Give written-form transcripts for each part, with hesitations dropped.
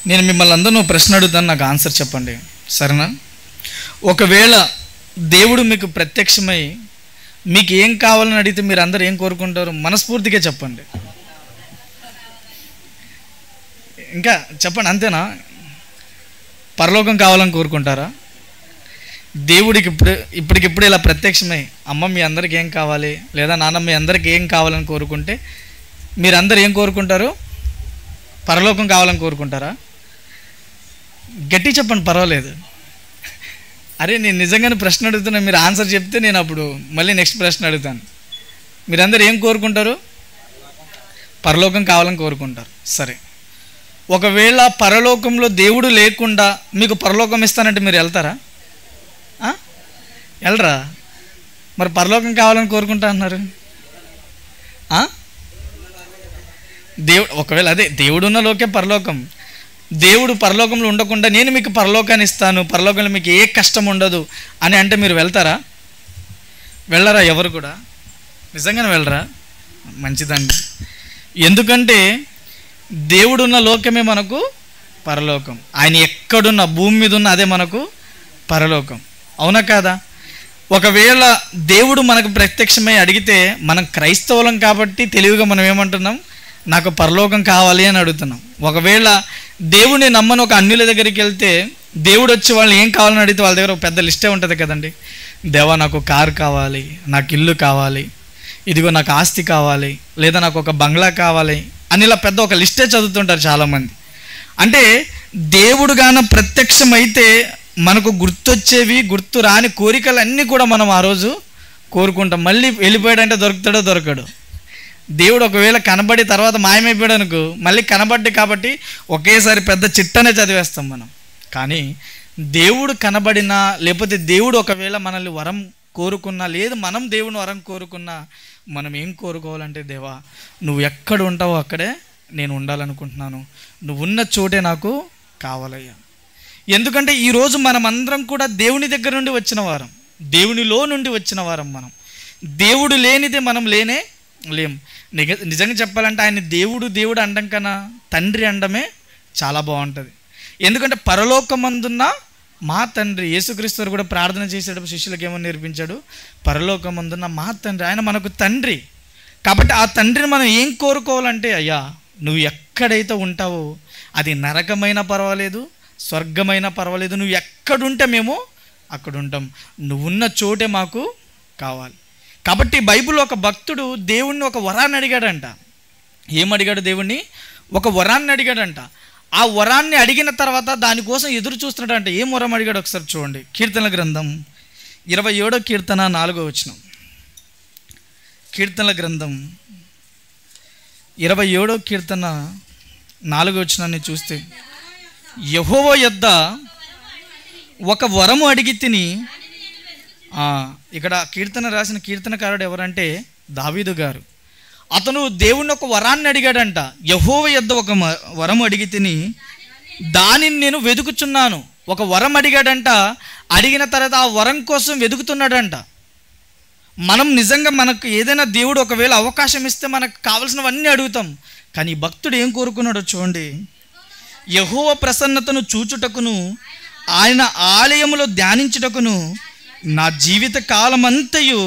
నేను మిమ్మల్ని అందరూ ప్రశ్న అడుగుతాను, నాకు ఆన్సర్ చెప్పండి, సరేనా? ఒకవేళ దేవుడు మీకు ప్రత్యక్షమై మీకు ఏం కావాలని అడిగితే మీరు అందరు ఏం కోరుకుంటారు? మనస్ఫూర్తిగా చెప్పండి. ఇంకా చెప్పండి, అంతేనా? పరలోకం కావాలని కోరుకుంటారా? దేవుడికి ఇప్పటికిప్పుడు ఇలా ప్రత్యక్షమై అమ్మ మీ అందరికి ఏం కావాలి, లేదా నాన్న మీ అందరికి ఏం కావాలని కోరుకుంటే మీరందరూ ఏం కోరుకుంటారు? పరలోకం కావాలని కోరుకుంటారా? గట్టి చెప్పండి, పర్వాలేదు. అరే నేను నిజంగానే ప్రశ్న అడుగుతున్నా, మీరు ఆన్సర్ చెప్తే నేను అప్పుడు మళ్ళీ నెక్స్ట్ ప్రశ్న అడుగుతాను. మీరందరూ ఏం కోరుకుంటారు? పరలోకం కావాలని కోరుకుంటారు. సరే, ఒకవేళ పరలోకంలో దేవుడు లేకుండా మీకు పరలోకం ఇస్తానంటే మీరు వెళ్తారా? వెళ్ళరా? మరి పరలోకం కావాలని కోరుకుంటా అన్నారు. దేవుడు ఒకవేళ అదే దేవుడు ఉన్న లోకే పరలోకం, దేవుడు పరలోకంలో ఉండకుండా నేను మీకు పరలోకాన్ని ఇస్తాను, పరలోకంలో మీకు ఏ కష్టం ఉండదు అని అంటే మీరు వెళ్తారా? వెళ్ళరా? ఎవరు కూడా నిజంగానే వెళ్ళరా? మంచిదండి. ఎందుకంటే దేవుడున్న లోకమే మనకు పరలోకం. ఆయన ఎక్కడున్న భూమి మీద ఉన్న అదే మనకు పరలోకం. అవునా కాదా? ఒకవేళ దేవుడు మనకు ప్రత్యక్షమై అడిగితే మనం క్రైస్తవులం కాబట్టి తెలివిగా మనం ఏమంటున్నాం? నాకు పరలోకం కావాలి అని అడుగుతున్నాం. ఒకవేళ దేవుడిని నమ్మని ఒక అన్యుల దగ్గరికి వెళ్తే దేవుడు వచ్చి వాళ్ళని ఏం కావాలని అడిగితే వాళ్ళ దగ్గర ఒక పెద్ద లిస్టే ఉంటుంది కదండి. దేవా నాకు కారు కావాలి, నాకు ఇల్లు కావాలి, ఇదిగో నాకు ఆస్తి కావాలి, లేదా నాకు ఒక బంగ్లా కావాలి అని ఇలా పెద్ద ఒక లిస్టే చదువుతుంటారు చాలామంది. అంటే దేవుడు గాన ప్రత్యక్షమైతే మనకు గుర్తొచ్చేవి, గుర్తు రాని కోరికలు అన్నీ కూడా మనం ఆ రోజు కోరుకుంటాం. మళ్ళీ వెళ్ళిపోయాడంటే దొరుకుతాడో దొరకడు. దేవుడు ఒకవేళ కనబడి తర్వాత మాయమైపోయాడు అనుకో, మళ్ళీ కనబడ్డి కాబట్టి ఒకేసారి పెద్ద చిట్టనే చదివేస్తాం మనం. కానీ దేవుడు కనబడినా, లేకపోతే దేవుడు ఒకవేళ మనల్ని వరం కోరుకున్నా, లేదు మనం దేవుని వరం కోరుకున్నా, మనం ఏం కోరుకోవాలంటే, దేవా నువ్వు ఎక్కడ ఉంటావో అక్కడే నేను ఉండాలనుకుంటున్నాను, నువ్వు ఉన్న చోటే నాకు కావాలయ్యా. ఎందుకంటే ఈరోజు మనం అందరం కూడా దేవుని దగ్గర నుండి వచ్చిన వారం, దేవునిలో నుండి వచ్చిన వారం. మనం దేవుడు లేనిదే మనం లేం. నిజంగా చెప్పాలంటే ఆయన దేవుడు దేవుడు అనడం కన్నా తండ్రి అనడమే చాలా బాగుంటుంది. ఎందుకంటే పరలోకమందున్న మా తండ్రి, యేసుక్రీస్తు కూడా ప్రార్థన చేసేటప్పుడు శిష్యులకు ఏమని నేర్పించాడు? పరలోకమందున్న మా తండ్రి, ఆయన మనకు తండ్రి. కాబట్టి ఆ తండ్రిని మనం ఏం కోరుకోవాలంటే, అయ్యా నువ్వు ఎక్కడైతే ఉంటావో అది నరకమైనా పర్వాలేదు, స్వర్గమైనా పర్వాలేదు, నువ్వు ఎక్కడుంటే మేము అక్కడ ఉంటాం, నువ్వున్న చోటే మాకు కావాలి. కాబట్టి బైబిల్లో ఒక భక్తుడు దేవుణ్ణి ఒక వరాన్ని అడిగాడంట. ఏమడిగాడు? దేవుణ్ణి ఒక వరాన్ని అడిగాడంట. ఆ వరాన్ని అడిగిన తర్వాత దానికోసం ఎదురు చూస్తున్నాడంట. ఏం వరం అడిగాడు ఒకసారి చూడండి. కీర్తనల గ్రంథం 27వ కీర్తన 4వ వచనం. కీర్తనల గ్రంథం 27వ కీర్తన 4వ వచనాన్ని చూస్తే, యెహోవా యొద్ద ఒక వరము అడిగి తిని. ఇక్కడ కీర్తన రాసిన కీర్తనకారుడు ఎవరంటే దావీదు గారు. అతను దేవుణ్ణి ఒక వరాన్ని అడిగాడంట. యెహోవా యొద్ద ఒక వరం అడిగి తిని దానిని నేను వెతుకుచున్నాను. ఒక వరం అడిగాడంట. అడిగిన తర్వాత ఆ వరం కోసం వెతుకుతున్నాడంట. మనం నిజంగా మనకు ఏదైనా దేవుడు ఒకవేళ అవకాశం ఇస్తే మనకు కావలసినవన్నీ అడుగుతాం. కానీ భక్తుడు ఏం కోరుకున్నాడో చూడండి. యెహోవా ప్రసన్నతను చూచుటకును, ఆయన ఆలయములో ధ్యానించుటకును నా జీవిత కాలమంతయు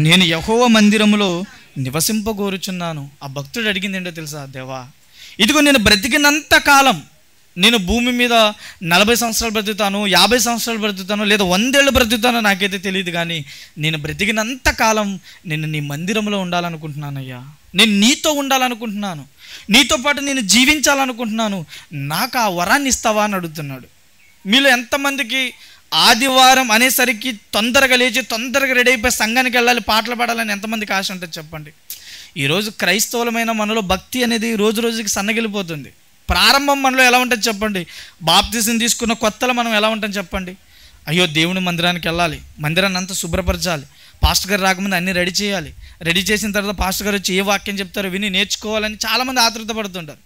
నేను యెహోవా మందిరములో నివసింపగోరుచున్నాను. ఆ భక్తుడు అడిగింది ఏంటో తెలుసా? దేవా ఇదిగో నేను బ్రతికినంత కాలం, నేను భూమి మీద 40 సంవత్సరాలు బ్రతుకుతాను, 50 సంవత్సరాలు బ్రతుకుతాను, లేదా 100 ఏళ్ళు బ్రతుకుతానో నాకైతే తెలియదు, కానీ నేను బ్రతికినంత కాలం నేను నీ మందిరంలో ఉండాలనుకుంటున్నానయ్యా. నేను నీతో ఉండాలనుకుంటున్నాను, నీతో పాటు నేను జీవించాలనుకుంటున్నాను, నాకు ఆ వరాన్ని ఇస్తావా అని అడుగుతున్నాడు. మీలో ఎంతమందికి ఆదివారం అనేసరికి తొందరగా లేచి తొందరగా రెడీ అయిపోయి సంఘానికి వెళ్ళాలి, పాటలు పాడాలని ఎంతమందికి ఆశ ఉంటుంది చెప్పండి. ఈరోజు క్రైస్తవులమైన మనలో భక్తి అనేది రోజు రోజుకి సన్నగిలిపోతుంది. ప్రారంభం మనలో ఎలా ఉంటుంది చెప్పండి? బాప్తిజం తీసుకున్న కొత్తలో మనం ఎలా ఉంటాం చెప్పండి? అయ్యో దేవుని మందిరానికి వెళ్ళాలి, మందిరాన్ని అంతా శుభ్రపరచాలి, పాస్టర్ గారు రాకముందు అన్నీ రెడీ చేయాలి, రెడీ చేసిన తర్వాత పాస్టర్ గారు వచ్చి ఏ వాక్యం చెప్తారో విని నేర్చుకోవాలని చాలామంది ఆతృత పడుతుంటారు.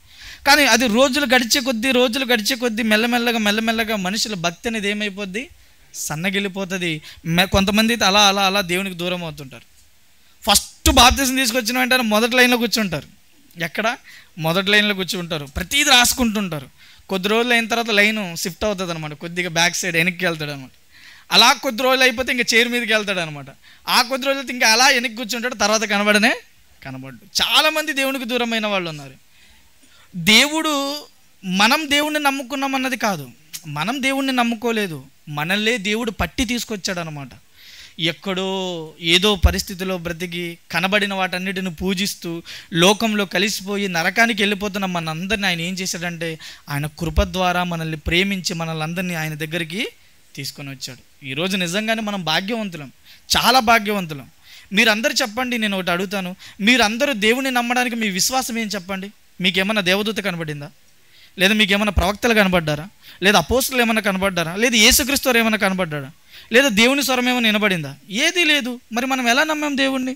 కానీ అది రోజులు గడిచే కొద్దీ మెల్లమెల్లగా మనుషుల భక్తి అనేది ఏమైపోద్ది? సన్నగిలిపోతుంది. కొంతమంది అయితే అలా అలా అలా దేవునికి దూరం అవుతుంటారు. ఫస్ట్ బాప్తిజం తీసుకొచ్చిన వెంటనే మొదటి లైన్లో కూర్చుంటారు. ఎక్కడ? మొదటి లైన్లో కూర్చుంటారు. ప్రతిదీ రాసుకుంటుంటారు. కొద్ది రోజులు అయిన తర్వాత లైన్ షిఫ్ట్ అవుతుంది అనమాట, కొద్దిగా బ్యాక్ సైడ్ వెనక్కి వెళ్తాడు అనమాట. అలా కొద్ది రోజులు అయిపోతే ఇంకా చైర్ మీదకి వెళ్తాడు అనమాట. ఆ కొద్ది రోజులతో ఇంకా అలా వెనక్కి కూర్చుంటాడు, తర్వాత కనబడు. చాలామంది దేవునికి దూరమైన వాళ్ళు ఉన్నారు. దేవుడు మనం దేవుణ్ణి నమ్ముకున్నామన్నది కాదు, మనం దేవుణ్ణి నమ్ముకోలేదు, మనల్నే దేవుడు పట్టి తీసుకొచ్చాడు అనమాట. ఎక్కడో ఏదో పరిస్థితిలో బ్రతికి కనబడిన వాటన్నిటిని పూజిస్తూ లోకంలో కలిసిపోయి నరకానికి వెళ్ళిపోతున్న మనందరినీ ఆయన ఏం చేశాడంటే ఆయన కృప ద్వారా మనల్ని ప్రేమించి మనల్ని అందరినీ ఆయన దగ్గరికి తీసుకొని వచ్చాడు. ఈరోజు నిజంగానే మనం భాగ్యవంతులం, చాలా భాగ్యవంతులం. మీరందరూ చెప్పండి, నేను ఒకటి అడుగుతాను, మీరందరూ దేవుని నమ్మడానికి మీ విశ్వాసం ఏం చెప్పండి? మీకేమన్నా దేవదూత కనబడిందా? లేదా మీకేమన్నా ప్రవక్తలు కనబడ్డారా? లేదా అపోస్తులు ఏమైనా కనబడ్డారా? లేదా యేసుక్రీస్తు వారు ఏమైనా కనబడ్డారా? లేదా దేవుని స్వరం ఏమైనా వినబడిందా? ఏదీ లేదు. మరి మనం ఎలా నమ్మాం దేవుణ్ణి?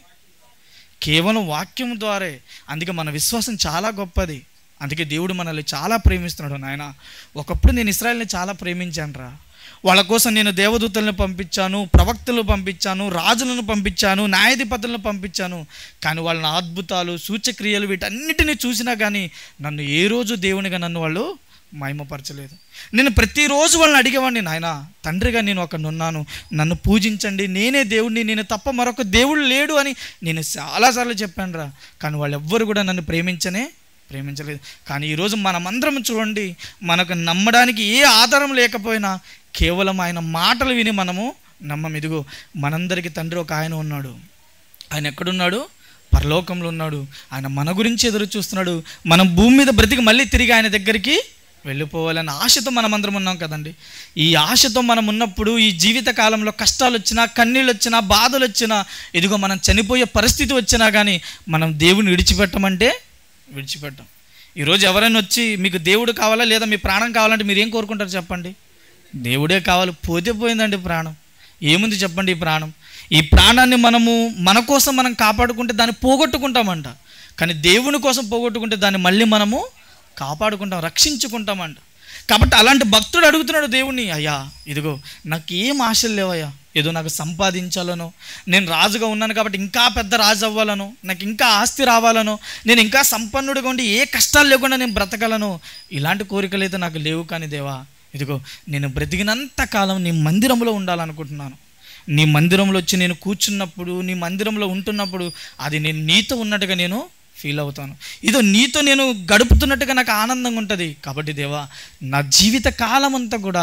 కేవలం వాక్యం ద్వారే. అందుకే మన విశ్వాసం చాలా గొప్పది. అందుకే దేవుడు మనల్ని చాలా ప్రేమిస్తున్నాడు. నాయన, ఒకప్పుడు నేను ఇశ్రాయేల్ని చాలా ప్రేమించాను రా, వాళ్ళ కోసం నేను దేవదూతలను పంపించాను, ప్రవక్తలను పంపించాను, రాజులను పంపించాను, న్యాయాధిపతులను పంపించాను. కానీ వాళ్ళ అద్భుతాలు, సూచక్రియలు వీటన్నిటిని చూసినా కానీ నన్ను ఏ రోజు దేవునిగా నన్ను వాళ్ళు మహిమపరచలేదు. నేను ప్రతిరోజు వాళ్ళని అడిగేవాడిని, నాయన తండ్రిగా నేను ఒకడున్నాను, నన్ను పూజించండి, నేనే దేవుడిని, నేను తప్ప మరొక దేవుడు లేడు అని నేను చాలాసార్లు చెప్పాను రా. కానీ వాళ్ళు ఎవ్వరు కూడా నన్ను ప్రేమించలేదు. కానీ ఈరోజు మనమందరం చూడండి, మనకు నమ్మడానికి ఏ ఆధారం లేకపోయినా కేవలం ఆయన మాటలు విని మనము నమ్మం. ఇదిగో మనందరికీ తండ్రి ఒక ఆయన ఉన్నాడు. ఆయన ఎక్కడున్నాడు? పరలోకంలో ఉన్నాడు. ఆయన మన గురించి ఎదురు చూస్తున్నాడు. మనం భూమి మీద బ్రతికి మళ్ళీ తిరిగి ఆయన దగ్గరికి వెళ్ళిపోవాలన్న ఆశతో మనమందరం ఉన్నాం కదండి. ఈ ఆశతో మనం ఉన్నప్పుడు ఈ జీవిత కాలంలో కష్టాలు వచ్చినా, కన్నీళ్ళు వచ్చినా, బాధలు వచ్చినా, ఇదిగో మనం చనిపోయే పరిస్థితి వచ్చినా కానీ మనం దేవుని విడిచిపెట్టాం. ఈరోజు ఎవరైనా వచ్చి మీకు దేవుడు కావాలా లేదా మీ ప్రాణం కావాలంటే మీరు ఏం కోరుకుంటారు చెప్పండి? దేవుడే కావాలి. పోతే పోయిందండి ప్రాణం. ఏముంది చెప్పండి? ఈ ప్రాణాన్ని మన కోసం మనం కాపాడుకుంటే దాన్ని పోగొట్టుకుంటామంట. కానీ దేవుని కోసం పోగొట్టుకుంటే దాన్ని మళ్ళీ మనము కాపాడుకుంటాం, రక్షించుకుంటామంట. కాబట్టి అలాంటి భక్తుడు అడుగుతున్నాడు దేవుణ్ణి, అయ్యా ఇదిగో నాకు ఏం ఆశలు లేవయ్యా, ఏదో నాకు సంపాదించాలనో, నేను రాజుగా ఉన్నాను కాబట్టి ఇంకా పెద్ద రాజు అవ్వాలనో, నాకు ఇంకా ఆస్తి రావాలనో, నేను ఇంకా సంపన్నుడిగా ఉండి ఏ కష్టాలు లేకుండా నేను బ్రతకాలనో, ఇలాంటి కోరికలు అయితే నాకు లేవు. కానీ దేవా ఇదిగో నేను బ్రతికినంత కాలం నీ మందిరంలో ఉండాలనుకుంటున్నాను. నీ మందిరంలో వచ్చి నేను కూర్చున్నప్పుడు, నీ మందిరంలో ఉంటున్నప్పుడు అది నేను నీతో ఉన్నట్టుగా నేను ఫీల్ అవుతాను. ఇదో నీతో నేను గడుపుతున్నట్టుగా నాకు ఆనందంగా ఉంటుంది. కాబట్టి దేవా నా జీవిత కాలం అంతా కూడా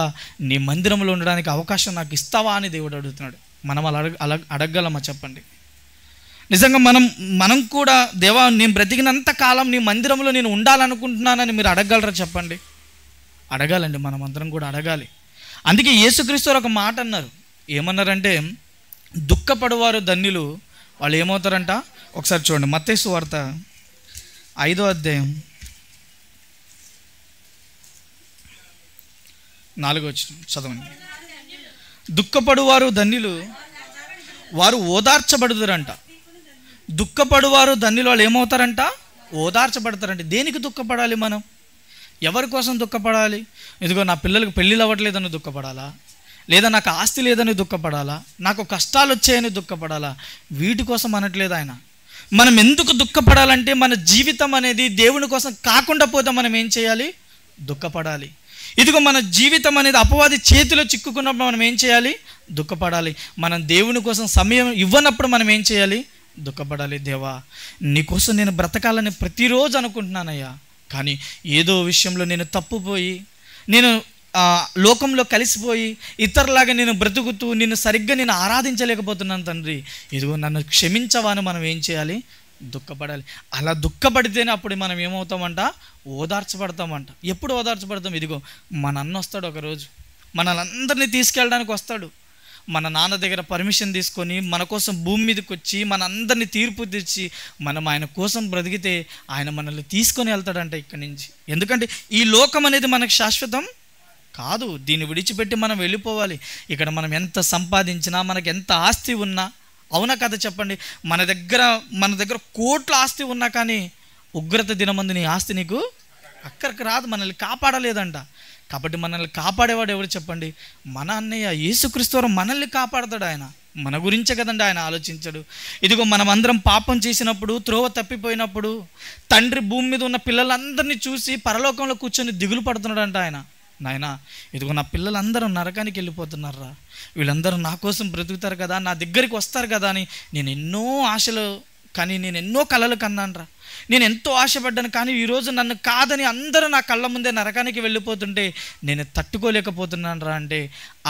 నీ మందిరంలో ఉండడానికి అవకాశం నాకు ఇస్తావా అని దేవుడు అడుగుతున్నాడు. మనం అలా అడగగలమా చెప్పండి? నిజంగా మనం కూడా దేవా నేను బ్రతికినంత కాలం నీ మందిరంలో నేను ఉండాలనుకుంటున్నానని మీరు అడగగలరా చెప్పండి? అడగాలండి, మనం అందరం కూడా అడగాలి. అందుకే యేసుక్రీస్తు ఒక మాట అన్నారు. ఏమన్నారంటే, దుఃఖపడువారు ధన్యులు, వాళ్ళు ఏమవుతారంట? ఒకసారి చూడండి, మత్తయి సువార్త 5వ అధ్యాయం 4వ వచనం చదవండి. దుఃఖపడువారు ధన్యులు, వారు ఓదార్చబడుదురంట. దుఃఖపడువారు ధన్యులు, వాళ్ళు ఏమవుతారంట? ఓదార్చబడతారంట. దేనికి దుఃఖపడాలి మనం? ఎవరి కోసం దుఃఖపడాలి? ఇదిగో నా పిల్లలకు పెళ్ళిళ్ళు అవ్వట్లేదని దుఃఖపడాలా? లేదా నాకు ఆస్తి లేదని దుఃఖపడాలా? నాకు కష్టాలు వచ్చాయని దుఃఖపడాలా? వీటి కోసం అనట్లేదు ఆయన. మనం ఎందుకు దుఃఖపడాలంటే మన జీవితం అనేది దేవుని కోసం కాకుండా పోతే మనం ఏం చేయాలి? దుఃఖపడాలి. ఇదిగో మన జీవితం అనేది అపవాది చేతిలో చిక్కుకున్నప్పుడు మనం ఏం చేయాలి? దుఃఖపడాలి. మనం దేవుని కోసం సమయం ఇవ్వనప్పుడు మనం ఏం చేయాలి? దుఃఖపడాలి. దేవా నీకోసం నేను బ్రతకాలని ప్రతిరోజు అనుకుంటున్నానయ్యా, కానీ ఏదో విషయంలో నేను తప్పుపోయి, నేను లోకంలో కలిసిపోయి ఇతరులాగా నేను బ్రతుకుతూ నిన్ను సరిగ్గా నేను ఆరాధించలేకపోతున్నాను తండ్రి, ఇదిగో నన్ను క్షమించవా అని మనం ఏం చేయాలి? దుఃఖపడాలి. అలా దుఃఖపడితేనే అప్పుడు మనం ఏమవుతామంట? ఓదార్చబడతామంట. ఎప్పుడు ఓదార్చబడతాం? ఇదిగో మన అన్న వస్తాడు ఒకరోజు, మనల్ని తీసుకెళ్ళడానికి వస్తాడు. మన నాన్న దగ్గర పర్మిషన్ తీసుకొని మన కోసం భూమి మీదకి వచ్చి మనందరినీ తీర్పు తెచ్చి మనం ఆయన కోసం బ్రతికితే ఆయన మనల్ని తీసుకొని వెళ్తాడంట ఇక్కడి నుంచి. ఎందుకంటే ఈ లోకం అనేది మనకు శాశ్వతం కాదు. దీన్ని విడిచిపెట్టి మనం వెళ్ళిపోవాలి. ఇక్కడ మనం ఎంత సంపాదించినా, మనకు ఎంత ఆస్తి ఉన్నా, అవునా కదా చెప్పండి? మన దగ్గర కోట్ల ఆస్తి ఉన్నా కానీ ఉగ్రత దినమందు నీ ఆస్తి నీకు అక్కడికి రాదు, మనల్ని కాపాడలేదంట. కాబట్టి మనల్ని కాపాడేవాడు ఎవరు చెప్పండి? మన అన్నయ్య యేసుక్రీస్తు వారు మనల్ని కాపాడతాడు. ఆయన మన గురించే కదండి ఆయన ఆలోచించాడు. ఇదిగో మనం అందరం పాపం చేసినప్పుడు, త్రోవ తప్పిపోయినప్పుడు తండ్రి భూమి మీద ఉన్న పిల్లలందరినీ చూసి పరలోకంలో కూర్చొని దిగులు పడుతున్నాడంట ఆయన. నాయనా, ఇదిగో నా పిల్లలందరూ నరకానికి వెళ్ళిపోతున్నారా, వీళ్ళందరూ నా కోసం బ్రతుకుతారు కదా, నా దగ్గరికి వస్తారు కదా అని నేను ఎన్నో ఆశలు కానీ, నేను ఎన్నో కలలు కన్నానురా, నేను ఎంతో ఆశపడ్డాను. కానీ ఈరోజు నన్ను కాదని అందరూ నా కళ్ళ ముందే నరకానికి వెళ్ళిపోతుంటే నేను తట్టుకోలేకపోతున్నాను రా అంటే,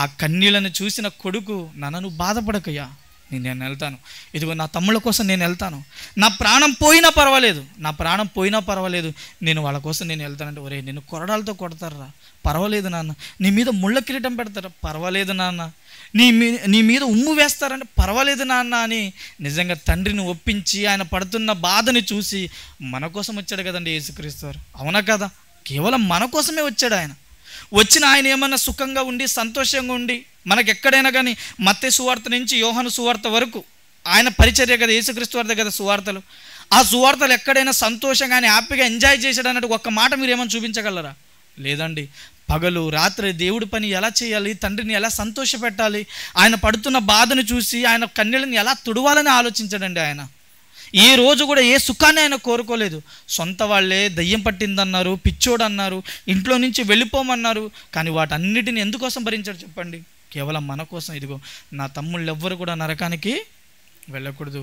ఆ కన్నీళ్ళని చూసిన కొడుకు, నన్ను బాధపడకయ్యా, నేను వెళ్తాను, ఇదిగో నా తమ్ముళ్ళ కోసం నేను వెళ్తాను, నా ప్రాణం పోయినా పర్వాలేదు, నా ప్రాణం పోయినా పర్వాలేదు, నేను వాళ్ళ కోసం నేను వెళ్తానంటే, ఒరే నిన్ను కొరడాలతో కొడతారా, పర్వాలేదు నాన్న, నీ మీద ముళ్ళ కిరీటం పెడతారా, పర్వాలేదు నాన్న, నీ మీద ఉమ్ము వేస్తారంటే పర్వాలేదు నాన్న అని నిజంగా తండ్రిని ఒప్పించి ఆయన పడుతున్న బాధని చూసి మన కోసం వచ్చాడు కదండి యేసుక్రీస్తు వారు. అవునా కదా? కేవలం మన కోసమే వచ్చాడు ఆయన. వచ్చిన ఆయన ఏమన్నా సుఖంగా ఉండి సంతోషంగా ఉండి మనకు ఎక్కడైనా కానీ మత్తయి సువార్త నుంచి యోహాను సువార్త వరకు ఆయన పరిచర్య కదా, యేసుక్రీస్తు వారిదే కదా సువార్తలు. ఆ సువార్తలు ఎక్కడైనా సంతోషంగా ఆయన హ్యాపీగా ఎంజాయ్ చేశాడు అన్నట్టు ఒక్క మాట మీరు ఏమైనా చూపించగలరా? లేదండి. పగలు రాత్రి దేవుడి పని ఎలా చేయాలి, తండ్రిని ఎలా సంతోషపెట్టాలి, ఆయన పడుతున్న బాధను చూసి ఆయన కన్నీళ్ళని ఎలా తుడవాలని ఆలోచించాడండి ఆయన. ఏ రోజు కూడా ఏ సుఖాన్ని ఆయన కోరుకోలేదు. సొంత వాళ్ళే దయ్యం పట్టిందన్నారు, పిచ్చోడు అన్నారు, ఇంట్లో నుంచి వెళ్ళిపోమన్నారు, కానీ వాటన్నిటిని ఎందుకోసం భరించాడు చెప్పండి? కేవలం మన కోసం. ఇదిగో నా తమ్ముళ్ళు ఎవ్వరు కూడా నరకానికి వెళ్ళకూడదు,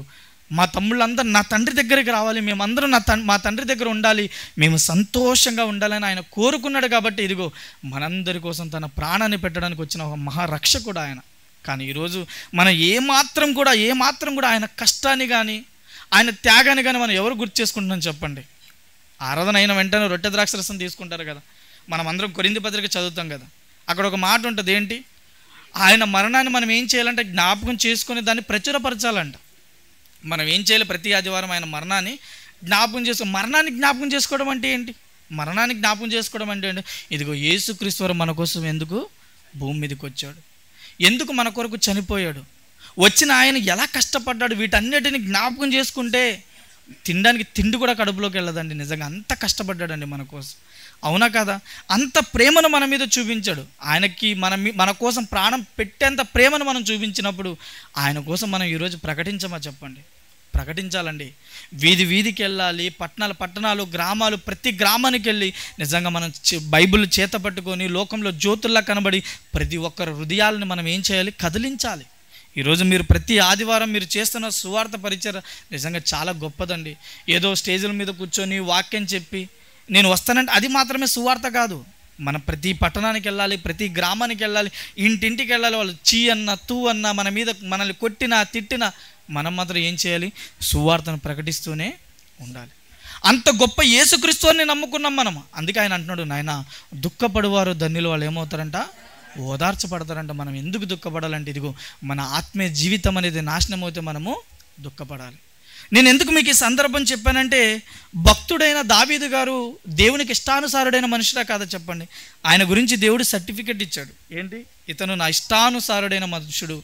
మా తమ్ముళ్ళందరూ నా తండ్రి దగ్గరికి రావాలి, మేమందరం మా తండ్రి దగ్గర ఉండాలి, మేము సంతోషంగా ఉండాలని ఆయన కోరుకున్నాడు. కాబట్టి ఇదిగో మనందరి కోసం తన ప్రాణాన్ని పెట్టడానికి వచ్చిన ఒక మహారక్షకుడు ఆయన. కానీ ఈరోజు మనం ఏమాత్రం కూడా ఆయన కష్టాన్ని కానీ ఆయన త్యాగాన్ని కానీ మనం ఎవరు గుర్తు చేసుకుంటున్నాం చెప్పండి? ఆరాధన అయిన వెంటనే రొట్టె ద్రాక్షరసం తీసుకుంటారు కదా, మనం అందరం కొరింథీ పత్రిక చదువుతాం కదా, అక్కడ ఒక మాట ఉంటుంది, ఏంటి? ఆయన మరణాన్ని మనం ఏం చేయాలంటే జ్ఞాపకం చేసుకుని దాన్ని ప్రచురపరచాలంట. మనం ఏం చేయాలి? ప్రతి ఆదివారం ఆయన మరణాన్ని జ్ఞాపకం చేసుకోవడం అంటే ఏంటి? మరణాన్ని జ్ఞాపకం చేసుకోవడం అంటే ఏంటి? ఇదిగో యేసుక్రీస్తు వారు మన కోసం ఎందుకు భూమి మీదకి వచ్చాడు, ఎందుకు మన కొరకు చనిపోయాడు, వచ్చిన ఆయన ఎలా కష్టపడ్డాడు, వీటన్నిటిని జ్ఞాపకం చేసుకుంటే తినడానికి తిండి కూడా కడుపులోకి వెళ్ళదండి. నిజంగా అంత కష్టపడ్డాడండి మన కోసం. అవునా కదా? అంత ప్రేమను మన మీద చూపించాడు. ఆయనకి మన కోసం ప్రాణం పెట్టేంత ప్రేమను మనం చూపించినప్పుడు ఆయన కోసం మనం ఈరోజు ప్రకటించమా చెప్పండి? ప్రకటించాలండి. వీధికి వెళ్ళాలి, పట్టణాలు గ్రామాలు, ప్రతి గ్రామానికి వెళ్ళి నిజంగా మనం బైబిల్ చేత పట్టుకొని లోకంలో జ్యోతుల్లా కనబడి ప్రతి ఒక్కరి హృదయాలను మనం ఏం చేయాలి? కదిలించాలి. ఈరోజు మీరు ప్రతి ఆదివారం మీరు చేస్తున్న సువార్త పరిచయం నిజంగా చాలా గొప్పదండి. ఏదో స్టేజ్ల మీద కూర్చొని వాక్యం చెప్పి నేను వస్తానంటే అది మాత్రమే సువార్త కాదు. మనం ప్రతి పట్టణానికి వెళ్ళాలి, ప్రతి గ్రామానికి వెళ్ళాలి, ఇంటింటికి వెళ్ళాలి. వాళ్ళు చీ అన్న తూ అన్న మన మీద మనల్ని కొట్టినా తిట్టినా మనం మాత్రం ఏం చేయాలి? సువార్తను ప్రకటిస్తూనే ఉండాలి. అంత గొప్ప యేసుక్రీస్తుని నమ్ముకున్నాం మనం. అందుకే ఆయన అంటున్నాడు, నాయన దుఃఖపడువారు ధన్యులు, వాళ్ళు ఏమవుతారంట? ఓదార్చబడతారంట. మనం ఎందుకు దుఃఖపడాలంటే ఇదిగో మన ఆత్మీయ జీవితం అనేది నాశనం అవుతే మనము దుఃఖపడాలి. నేను ఎందుకు మీకు ఈ సందర్భం చెప్పానంటే, భక్తుడైన దావీదు గారు దేవునికి ఇష్టానుసారుడైన మనుషుడా కాదా చెప్పండి? ఆయన గురించి దేవుడు సర్టిఫికెట్ ఇచ్చాడు. ఏంటి? ఇతను నా ఇష్టానుసారుడైన మనుషుడు,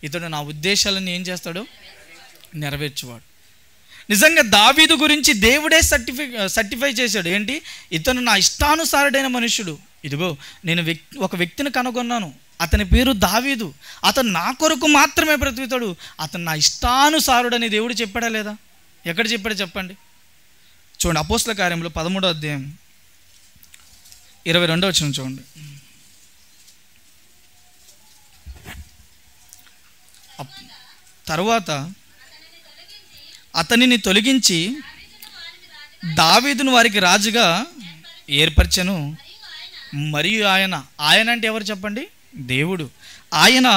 ఇతడు నా ఉద్దేశాలను ఏం చేస్తాడు? నెరవేర్చువాడు. నిజంగా దావీదు గురించి దేవుడే సర్టిఫై చేశాడు. ఏంటి? ఇతను నా ఇష్టానుసారుడైన మనుషుడు. ఇదిగో నేను ఒక వ్యక్తిని కనుగొన్నాను, అతని పేరు దావీదు, అతను నా కొరకు మాత్రమే బ్రతుకుతాడు, అతను నా ఇష్టానుసారుడని దేవుడు చెప్పాడా లేదా? ఎక్కడ చెప్పాడు చెప్పండి? చూడండి, అపోస్తల కార్యంలో 13వ అధ్యాయం 22వ వచనం చూడండి. తరువాత అతనిని తొలగించి దావీదును వారికి రాజుగా ఏర్పరచెను. మరియు ఆయన అంటే ఎవరు చెప్పండి? దేవుడు. ఆయన,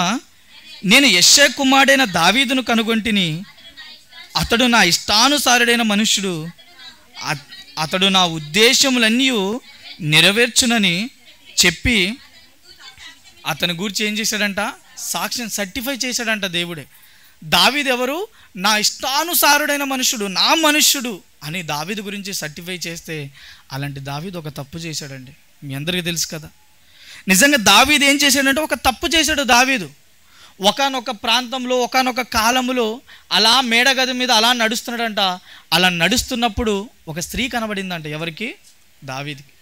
నేను యెష్షై కుమారుడైన దావీదును కనుగొంటిని, అతడు నా ఇష్టానుసారుడైన మనుష్యుడు, అతడు నా ఉద్దేశములన్నీ నెరవేర్చునని చెప్పి అతని గురించి ఏం చేశాడంట? సాక్ష్యం సర్టిఫై చేశాడంట దేవుడే. దావీదు ఎవరు? నా ఇష్టానుసారుడైన మనుషుడు, నా మనుష్యుడు అని దావీదు గురించి సర్టిఫై చేస్తే, అలాంటి దావీదు ఒక తప్పు చేశాడండి. మీ అందరికీ తెలుసు కదా. నిజంగా దావీదు ఏం చేశాడంటే ఒక తప్పు చేశాడు. దావీదు ఒకానొక ప్రాంతంలో ఒకానొక కాలంలో అలా మేడగది మీద అలా నడుస్తున్నాడంట. అలా నడుస్తున్నప్పుడు ఒక స్త్రీ కనబడిందంట. ఎవరికి? దావీదుకి.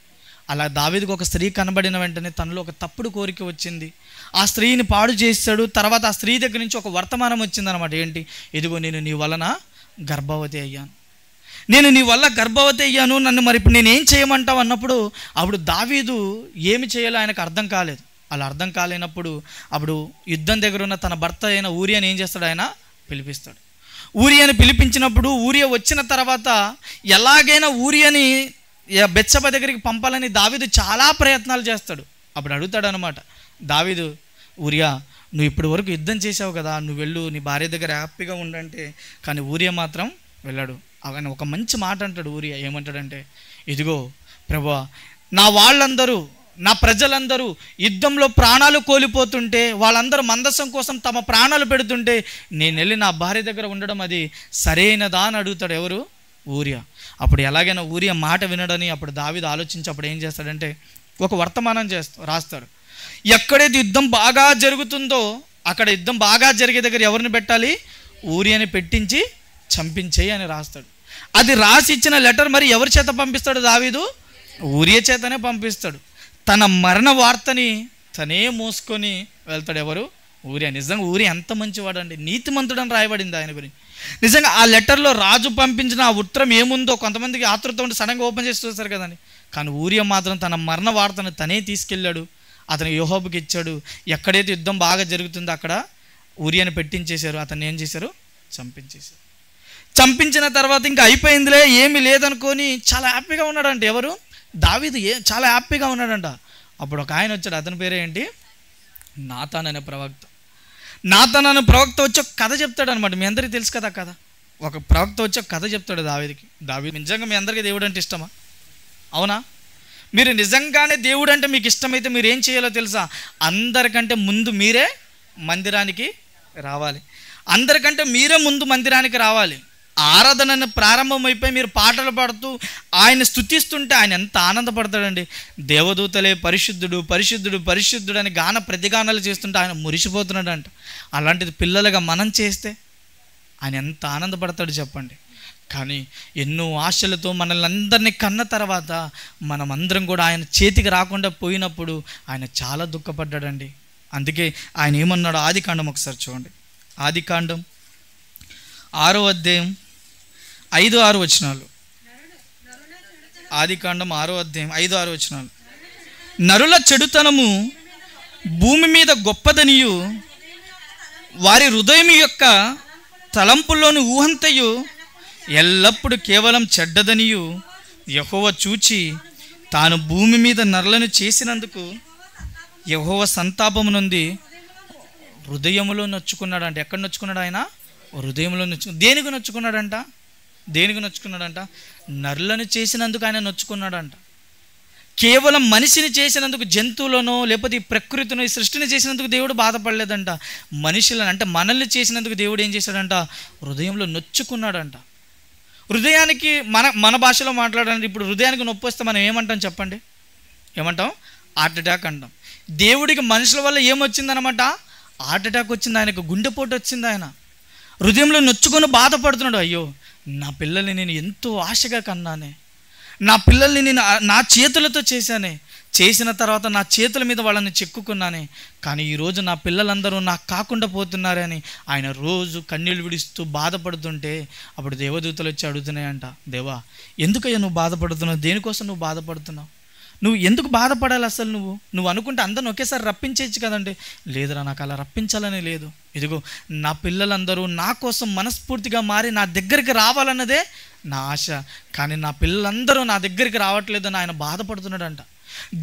అలా దావీదుకు ఒక స్త్రీ కనబడిన వెంటనే తనలో ఒక తప్పుడు కోరిక వచ్చింది. ఆ స్త్రీని పాడు చేశాడు. తర్వాత ఆ స్త్రీ దగ్గర నుంచి ఒక వర్తమానం వచ్చిందనమాట. ఏంటి? ఇదిగో నేను నీ వలన గర్భవతి అయ్యాను, నేను నీ వల్ల గర్భవతి అయ్యాను, నన్ను మరి ఇప్పుడు నేనేం చేయమంటావు అన్నప్పుడు అప్పుడు దావీదు ఏమి చేయాలో ఆయనకు అర్థం కాలేదు. అలా అర్థం కాలేనప్పుడు అప్పుడు యుద్ధం దగ్గర ఉన్న తన భర్త అయిన ఊరియాని ఏం చేస్తాడు? ఆయన పిలిపిస్తాడు. ఊరియాని పిలిపించినప్పుడు ఊరియా వచ్చిన తర్వాత ఎలాగైనా ఊరియాని బెత్షెబ దగ్గరికి పంపాలని దావీదు చాలా ప్రయత్నాలు చేస్తాడు. అప్పుడు అడుగుతాడు అనమాట దావీదు, ఊరియా నువ్వు ఇప్పటి వరకు యుద్ధం చేసావు కదా, నువ్వు వెళ్ళు, నీ భార్య దగ్గర హ్యాపీగా ఉండంటే. కానీ ఊరియా మాత్రం వెళ్ళాడు. ఆయన ఒక మంచి మాట అంటాడు ఊరియా. ఏమంటాడంటే, ఇదిగో ప్రభువా, నా వాళ్ళందరూ, నా ప్రజలందరూ యుద్ధంలో ప్రాణాలు కోల్పోతుంటే, వాళ్ళందరూ మందసం కోసం తమ ప్రాణాలు పెడుతుంటే నేను వెళ్ళి నా భార్య దగ్గర ఉండడం అది సరైనదా అని అడుగుతాడు. ఎవరు? ఊరియా. అప్పుడు ఎలాగైనా ఊరియా మాట వినడని అప్పుడు దావీదు ఆలోచించి అప్పుడు ఏం చేస్తాడంటే ఒక వర్తమానం రాస్తాడు. ఎక్కడైతే యుద్ధం బాగా జరుగుతుందో అక్కడ యుద్ధం బాగా జరిగే దగ్గర ఎవరిని పెట్టాలి? ఊరియాని పెట్టించి చంపించేయి అని రాస్తాడు. అది రాసి ఇచ్చిన లెటర్ మరి ఎవరి చేత పంపిస్తాడు దావీదు? ఊరియా చేతనే పంపిస్తాడు. తన మరణ వార్తని తనే మోసుకొని వెళ్తాడు. ఎవరు? ఊరియా. నిజంగా ఊరియా ఎంత మంచివాడు అండి, నీతిమంతుడు అని రాయబడింది ఆయన గురించి. నిజంగా ఆ లెటర్లో రాజు పంపించిన ఆ ఉత్తరం ఏముందో కొంతమందికి ఆతృత ఉండి సడన్గా ఓపెన్ చేసి చూస్తారు కదండి. కానీ ఊరియా మాత్రం తన మరణ వార్తను తనే తీసుకెళ్ళాడు, అతను యోహాబుకి ఇచ్చాడు. ఎక్కడైతే యుద్ధం బాగా జరుగుతుందో అక్కడ ఊరియాని పెట్టించేశారు. అతన్ని ఏం చేశారు? చంపించేశారు. చంపించిన తర్వాత ఇంకా అయిపోయిందిలే, ఏమీ లేదనుకొని చాలా హ్యాపీగా ఉన్నాడంట. ఎవరు? దావీదు చాలా హ్యాపీగా ఉన్నాడంట. అప్పుడు ఒక ఆయన వచ్చాడు. అతని పేరు ఏంటి? నాతాన్ అనే ప్రవక్త. నాతాన్ అనే ప్రవక్త వచ్చి ఒక కథ చెప్తాడు అనమాట. మీ అందరికీ తెలుసు కదా కథ. ఒక ప్రవక్త వచ్చి ఒక కథ చెప్తాడు దావీదుకి. దావీదు నిజంగా మీ అందరికీ దేవుడు అంటే ఇష్టమా? అవునా? మీరు నిజంగానే దేవుడు అంటే మీకు ఇష్టమైతే మీరు ఏం చేయాలో తెలుసా? అందరికంటే ముందు మీరే మందిరానికి రావాలి. అందరికంటే మీరే ముందు మందిరానికి రావాలి. ఆరాధన ప్రారంభమైపోయి మీరు పాటలు పాడుతూ ఆయన స్తుతిస్తుంటే ఆయన ఎంత ఆనందపడతాడండి. దేవదూతలే పరిశుద్ధుడు పరిశుద్ధుడు పరిశుద్ధుడు అని గాన ప్రతిగానాలు చేస్తుంటే ఆయన మురిసిపోతున్నాడంట. అలాంటిది పిల్లలుగా మనం చేస్తే ఆయన ఎంత ఆనందపడతాడు చెప్పండి. కానీ ఎన్నో ఆశలతో మనల్ని అందరినీ కన్న తర్వాత మనం అందరం కూడా ఆయన చేతికి రాకుండా పోయినప్పుడు ఆయన చాలా దుఃఖపడ్డాడండి. అందుకే ఆయన ఏమన్నాడు? ఆదికాండం ఒకసారి చూడండి. ఆదికాండం 6వ అధ్యాయం 5-6 వచనాలు. ఆదికాండం 6వ అధ్యాయం 5-6 వచనాలు. నరుల చెడుతనము భూమి మీద గొప్పదనియు వారి హృదయం యొక్క తలంపుల్లోని ఊహంతయు ఎల్లప్పుడూ కేవలం చెడ్డదనియు యెహోవా చూచి తాను భూమి మీద నరులను చేసినందుకు యెహోవా సంతాపము నుండి హృదయములో నొచ్చుకున్నాడంట. ఎక్కడ నొచ్చుకున్నాడు ఆయన? హృదయంలో దేనికి నొచ్చుకున్నాడంట? దేనికి నొచ్చుకున్నాడంట? నరులను చేసినందుకు ఆయన నొచ్చుకున్నాడంట. కేవలం మనిషిని చేసినందుకు, జంతువులను లేకపోతే ఈ ప్రకృతిని, ఈ సృష్టిని చేసినందుకు దేవుడు బాధపడలేదంట. మనుషులను అంటే మనల్ని చేసినందుకు దేవుడు ఏం చేశాడంట? హృదయంలో నొచ్చుకున్నాడంట. హృదయానికి మన భాషలో మాట్లాడాలంటే ఇప్పుడు హృదయానికి నొప్పి వస్తే మనం ఏమంటాం చెప్పండి? ఏమంటాం? హార్ట్ అటాక్ అంటాం. దేవుడికి మనుషుల వల్ల ఏమొచ్చిందనమాట? హార్ట్ అటాక్ వచ్చింది. ఆయనకు గుండెపోటు వచ్చింది. ఆయన హృదయంలో నొచ్చుకొని బాధపడుతున్నాడు. అయ్యో, నా పిల్లల్ని నేను ఎంతో ఆశగా కన్నానే, నా పిల్లల్ని నేను నా చేతులతో చేశానే, చేసిన తర్వాత నా చేతుల మీద వాళ్ళని చెక్కుకున్నానే, కానీ ఈరోజు నా పిల్లలందరూ నాకు కాకుండా పోతున్నారని ఆయన రోజు కన్నీళ్ళు విడుస్తూ బాధపడుతుంటే అప్పుడు దేవదూతలు వచ్చి అడుగుతున్నాయంట, దేవా ఎందుకయ్యా నువ్వు బాధపడుతున్నావు? దేనికోసం నువ్వు బాధపడుతున్నావు? నువ్వు ఎందుకు బాధపడాలి అసలు? నువ్వు అనుకుంటే అందరిని ఒకేసారి రప్పించేయచ్చు కదండి. లేదురా, నాకు అలా రప్పించాలని లేదు. ఇదిగో నా పిల్లలందరూ నా కోసం మనస్ఫూర్తిగా మారి నా దగ్గరికి రావాలన్నదే నా ఆశ, కానీ నా పిల్లలందరూ నా దగ్గరికి రావట్లేదని ఆయన బాధపడుతున్నాడంట.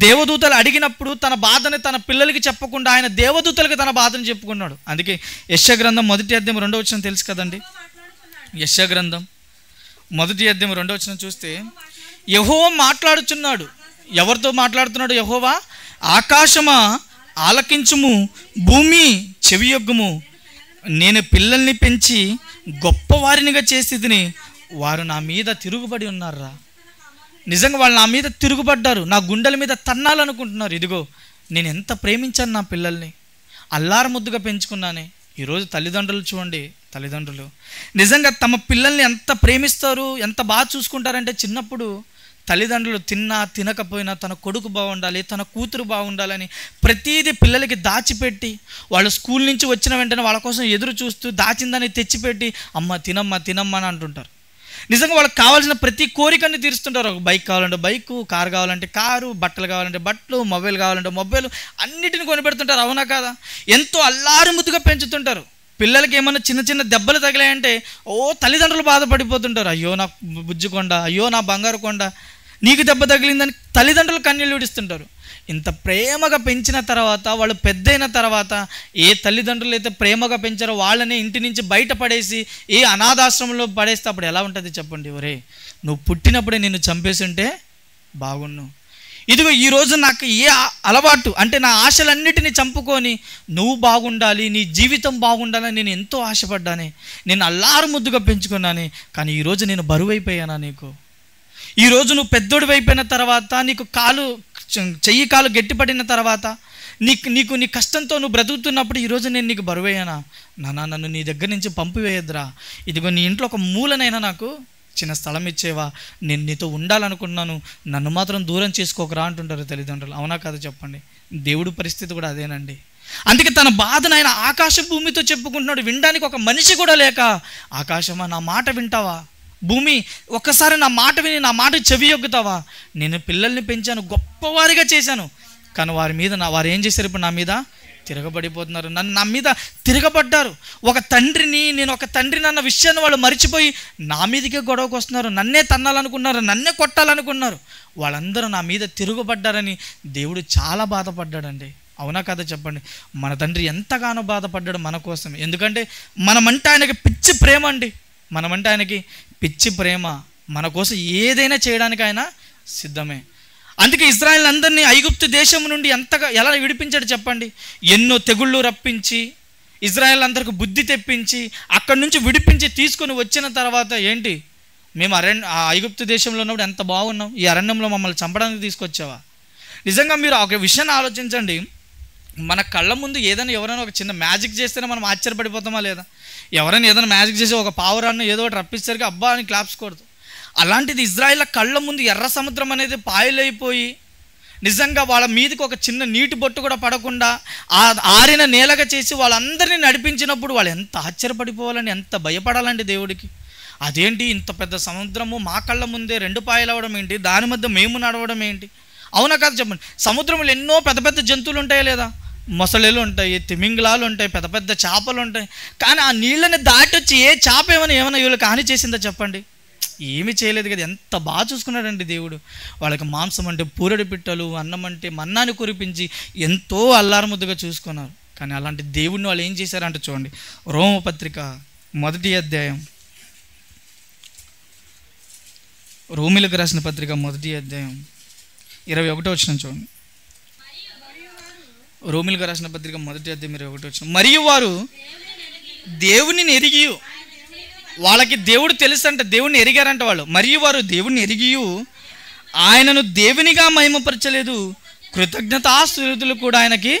దేవదూతలు అడిగినప్పుడు తన బాధని తన పిల్లలకి చెప్పకుండా ఆయన దేవదూతలకి తన బాధను చెప్పుకున్నాడు. అందుకే యెషయా గ్రంథం 1వ అధ్యాయం 2వ వచనం తెలుసు కదండి. యెషయా గ్రంథం 1వ అధ్యాయం 2వ వచనం చూస్తే యెహోవా మాట్లాడుచున్నాడు. ఎవరితో మాట్లాడుతున్నాడు యెహోవా? ఆకాశమా ఆలకించుము, భూమి చెవియొగ్గుము, నేను పిల్లల్ని పెంచి గొప్పవారినిగా చేసేదిని, వారు నా మీద తిరుగుబడి ఉన్నారా. నిజంగా వాళ్ళు నా మీద తిరుగుబడ్డారు, నా గుండెల మీద తన్నాలనుకుంటున్నారు. ఇదిగో నేను ఎంత ప్రేమించాను నా పిల్లల్ని, అల్లారు ముద్దుగా పెంచుకున్నానే. ఈరోజు తల్లిదండ్రులు చూడండి, తల్లిదండ్రులు నిజంగా తమ పిల్లల్ని ఎంత ప్రేమిస్తారు, ఎంత బాగా చూసుకుంటారంటే చిన్నప్పుడు తల్లిదండ్రులు తిన్నా తినకపోయినా తన కొడుకు బాగుండాలి, తన కూతురు బాగుండాలని ప్రతీది పిల్లలకి దాచిపెట్టి, వాళ్ళు స్కూల్ నుంచి వచ్చిన వెంటనే వాళ్ళ కోసం ఎదురు చూస్తూ దాచిందని తెచ్చిపెట్టి అమ్మ తినమ్మా తినమ్మా అని అంటుంటారు. నిజంగా వాళ్ళకి కావాల్సిన ప్రతి కోరికని తీరుస్తుంటారు. ఒక బైక్ కావాలంటే బైకు, కారు కావాలంటే కారు, బట్టలు కావాలంటే బట్టలు, మొబైల్ కావాలంటే మొబైల్, అన్నిటిని కొనిపెడుతుంటారు. అవునా కాదా? ఎంతో అల్లారు ముద్దుగా పెంచుతుంటారు. పిల్లలకి ఏమన్నా చిన్న చిన్న దెబ్బలు తగిలాయంటే తల్లిదండ్రులు బాధపడిపోతుంటారు. అయ్యో నా బుజ్జి కొండ, అయ్యో నా బంగారు కొండ, నీకు దెబ్బ తగిలిందని తల్లిదండ్రులు కన్నీళ్ళు విడుస్తుంటారు. ఇంత ప్రేమగా పెంచిన తర్వాత వాళ్ళు పెద్దయిన తర్వాత ఏ తల్లిదండ్రులు అయితే ప్రేమగా పెంచారో వాళ్ళని ఇంటి నుంచి బయట పడేసి ఏ అనాథాశ్రమంలో పడేస్తే అప్పుడు ఎలా ఉంటుంది చెప్పండి? ఒరే, నువ్వు పుట్టినప్పుడే నిన్ను చంపేసి ఉంటే బాగున్నావు. ఇదిగో ఈరోజు నాకు ఏ అలవాటు అంటే నా ఆశలన్నిటినీ చంపుకొని నువ్వు బాగుండాలి, నీ జీవితం బాగుండాలని నేను ఎంతో ఆశపడ్డానే, నేను అల్లారు ముద్దుగా పెంచుకున్నానే, కానీ ఈరోజు నేను బరువైపోయానా నీకు? ఈరోజు నువ్వు పెద్దోడు అయిపోయిన తర్వాత నీకు చెయ్యి కాలు గట్టిపడిన తర్వాత నీకు నీ కష్టంతో నువ్వు బ్రతుకుతున్నప్పుడు ఈరోజు నేను నీకు బరువయ్యానా? నన్ను నీ దగ్గర నుంచి పంపివేయద్దురా, ఇదిగో నీ ఇంట్లో ఒక మూలనైనా నాకు చిన్న స్థలం ఇచ్చేవా, నేను నీతో ఉండాలనుకున్నాను, నన్ను మాత్రం దూరం చేసుకోకరా అంటుంటారు తల్లిదండ్రులు. అవునా కదా చెప్పండి? దేవుడి పరిస్థితి కూడా అదేనండి. అందుకే తన బాధను ఆయన ఆకాశ భూమితో చెప్పుకుంటున్నాడు. వినడానికి ఒక మనిషి కూడా లేక, ఆకాశమా నా మాట వింటావా, భూమి ఒక్కసారి నా మాట విని నా మాట చెవి యొక్కుతావా? నేను పిల్లల్ని పెంచాను, గొప్పవారిగా చేశాను, కానీ వారు ఏం చేశారు? ఇప్పుడు నా మీద తిరగబడిపోతున్నారు, నా మీద తిరగబడ్డారు. నేను ఒక తండ్రిని అన్న విషయాన్ని వాళ్ళు మర్చిపోయి నా మీదకే గొడవకు వస్తున్నారు, నన్నే తన్నాలనుకున్నారు, నన్నే కొట్టాలనుకున్నారు. వాళ్ళందరూ నా మీద తిరగబడ్డారని దేవుడు చాలా బాధపడ్డాడండి. అవునా కదా చెప్పండి? మన తండ్రి ఎంతగానో బాధపడ్డాడు మన కోసం. ఎందుకంటే మనమంటే ఆయనకి పిచ్చి ప్రేమ అండి. మనమంటే ఆయనకి పిచ్చి ప్రేమ. మన కోసం ఏదైనా చేయడానికి ఆయన సిద్ధమే. అందుకే ఇశ్రాయేలు అందరినీ ఐగుప్తు దేశం నుండి ఎలా విడిపించాడు చెప్పండి? ఎన్నో తెగుళ్ళు రప్పించి ఇశ్రాయేల్ అందరికి బుద్ధి తెప్పించి అక్కడి నుంచి విడిపించి తీసుకొని వచ్చిన తర్వాత ఏంటి, మేము ఐగుప్తు దేశంలో ఉన్నప్పుడు ఎంత బాగున్నాం, ఈ అరణ్యంలో మమ్మల్ని చంపడానికి తీసుకొచ్చావా? నిజంగా మీరు ఒక విషయాన్ని ఆలోచించండి. మన కళ్ళ ముందు ఎవరైనా ఒక చిన్న మ్యాజిక్ చేస్తేనే మనం ఆశ్చర్యపడిపోతామా లేదా? ఎవరైనా ఏదైనా మ్యాజిక్ చేసి ఒక పావురాన్ని ఏదో ఒకటి రప్పిస్తారుగా అబ్బా అని క్లాప్స్ కొడతాం. అలాంటిది ఇశ్రాయేల్ కళ్ళ ముందు ఎర్ర సముద్రం అనేది పాయలైపోయి నిజంగా వాళ్ళ మీదకి ఒక చిన్న నీటి బొట్టు కూడా పడకుండా ఆరిన నేలగా చేసి వాళ్ళందరినీ నడిపించినప్పుడు వాళ్ళు ఎంత ఆశ్చర్యపడిపోవాలని, ఎంత భయపడాలండి దేవుడికి. అదేంటి ఇంత పెద్ద సముద్రము మా కళ్ళ ముందే 2 పాయలు అవ్వడం ఏంటి, దాని మధ్య మేము నడవడం ఏంటి? అవునా కాదు చెప్పండి? సముద్రంలో ఎన్నో పెద్ద పెద్ద జంతువులు ఉంటాయా లేదా? మొసళ్ళు ఉంటాయి, తిమింగలాలు ఉంటాయి, పెద్ద పెద్ద చేపలు ఉంటాయి. కానీ ఆ నీళ్ళని దాటి వచ్చి ఏ చేప ఏమైనా వీళ్ళకి హాని చేసిందా చెప్పండి? ఏమీ చేయలేదు కదా. ఎంత బాగా చూసుకున్నాడండి దేవుడు. వాళ్ళకి మాంసం అంటే పూరడి పిట్టలు, అన్నం అంటే మన్నాని కురిపించి ఎంతో అల్లారముద్దుగా చూసుకున్నారు. కానీ అలాంటి దేవుడిని వాళ్ళు ఏం చేశారంటే చూడండి, రోమపత్రిక 1వ అధ్యాయం, రోమిలకు రాసిన పత్రిక 1వ అధ్యాయం 21వ వచనం చూడండి. రోమిలకు రాసిన పత్రిక 1వ అధ్యాయం 21వ వచనం. మరియు వారు దేవునిని ఎరిగి, వాళ్ళకి దేవుడు తెలుసంట, దేవుణ్ణి ఎరిగారంట వాళ్ళు. మరియు వారు దేవుణ్ణి ఎరిగి ఆయనను దేవునిగా మహిమపరచలేదు, కృతజ్ఞతాస్తుతులు కూడా ఆయనకి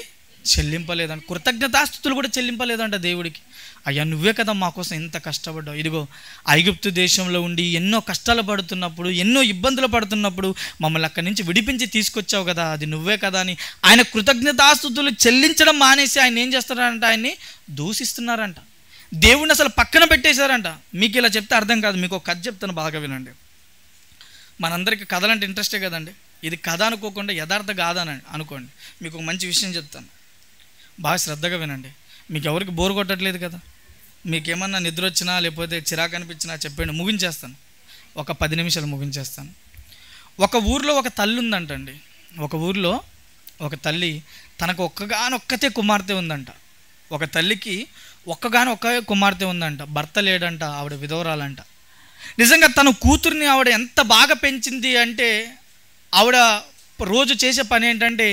చెల్లింపలేదంట. కృతజ్ఞతాస్తుతులు కూడా చెల్లింపలేదంట దేవుడికి. అయ్యా నువ్వే కదా మా కోసం ఎంత కష్టపడ్డావు, ఇదిగో ఐగుప్తు దేశంలో ఉండి ఎన్నో కష్టాలు పడుతున్నప్పుడు, ఎన్నో ఇబ్బందులు పడుతున్నప్పుడు మమ్మల్ని అక్కడి నుంచి విడిపించి తీసుకొచ్చావు కదా, అది నువ్వే కదా అని ఆయన కృతజ్ఞతాస్తుతులు చెల్లించడం మానేసి ఆయన ఏం చేస్తున్నారంట, ఆయన్ని దూషిస్తున్నారంట. దేవుడిని అసలు పక్కన పెట్టేశారంట. మీకు ఇలా చెప్తే అర్థం కాదు, మీకు ఒక కథ చెప్తాను, బాగా వినండి. మనందరికీ కథలంటే ఇంట్రెస్టే కదండి. ఇది కథ అనుకోకుండా యథార్థ కాదని అనుకోండి. మీకు ఒక మంచి విషయం చెప్తాను, బాగా శ్రద్ధగా వినండి. మీకు ఎవరికి బోరు కొట్టట్లేదు కదా, మీకేమన్నా నిద్ర వచ్చినా లేకపోతే చిరాకు అనిపించినా చెప్పండి, ముగించేస్తాను. ఒక 10 నిమిషాలు ముగించేస్తాను. ఒక ఊరిలో ఒక తల్లి ఉందంటండి. ఒక ఊరిలో ఒక తల్లి తనకు ఒక్కగానొక్కతే కుమార్తె ఉందంట. ఒక తల్లికి ఒక్క కుమార్తె ఉందంట, భర్త లేడంట, ఆవిడ విధవరాలంట. నిజంగా తన కూతుర్ని ఆవిడ ఎంత బాగా పెంచింది అంటే, ఆవిడ రోజు చేసే పని ఏంటంటే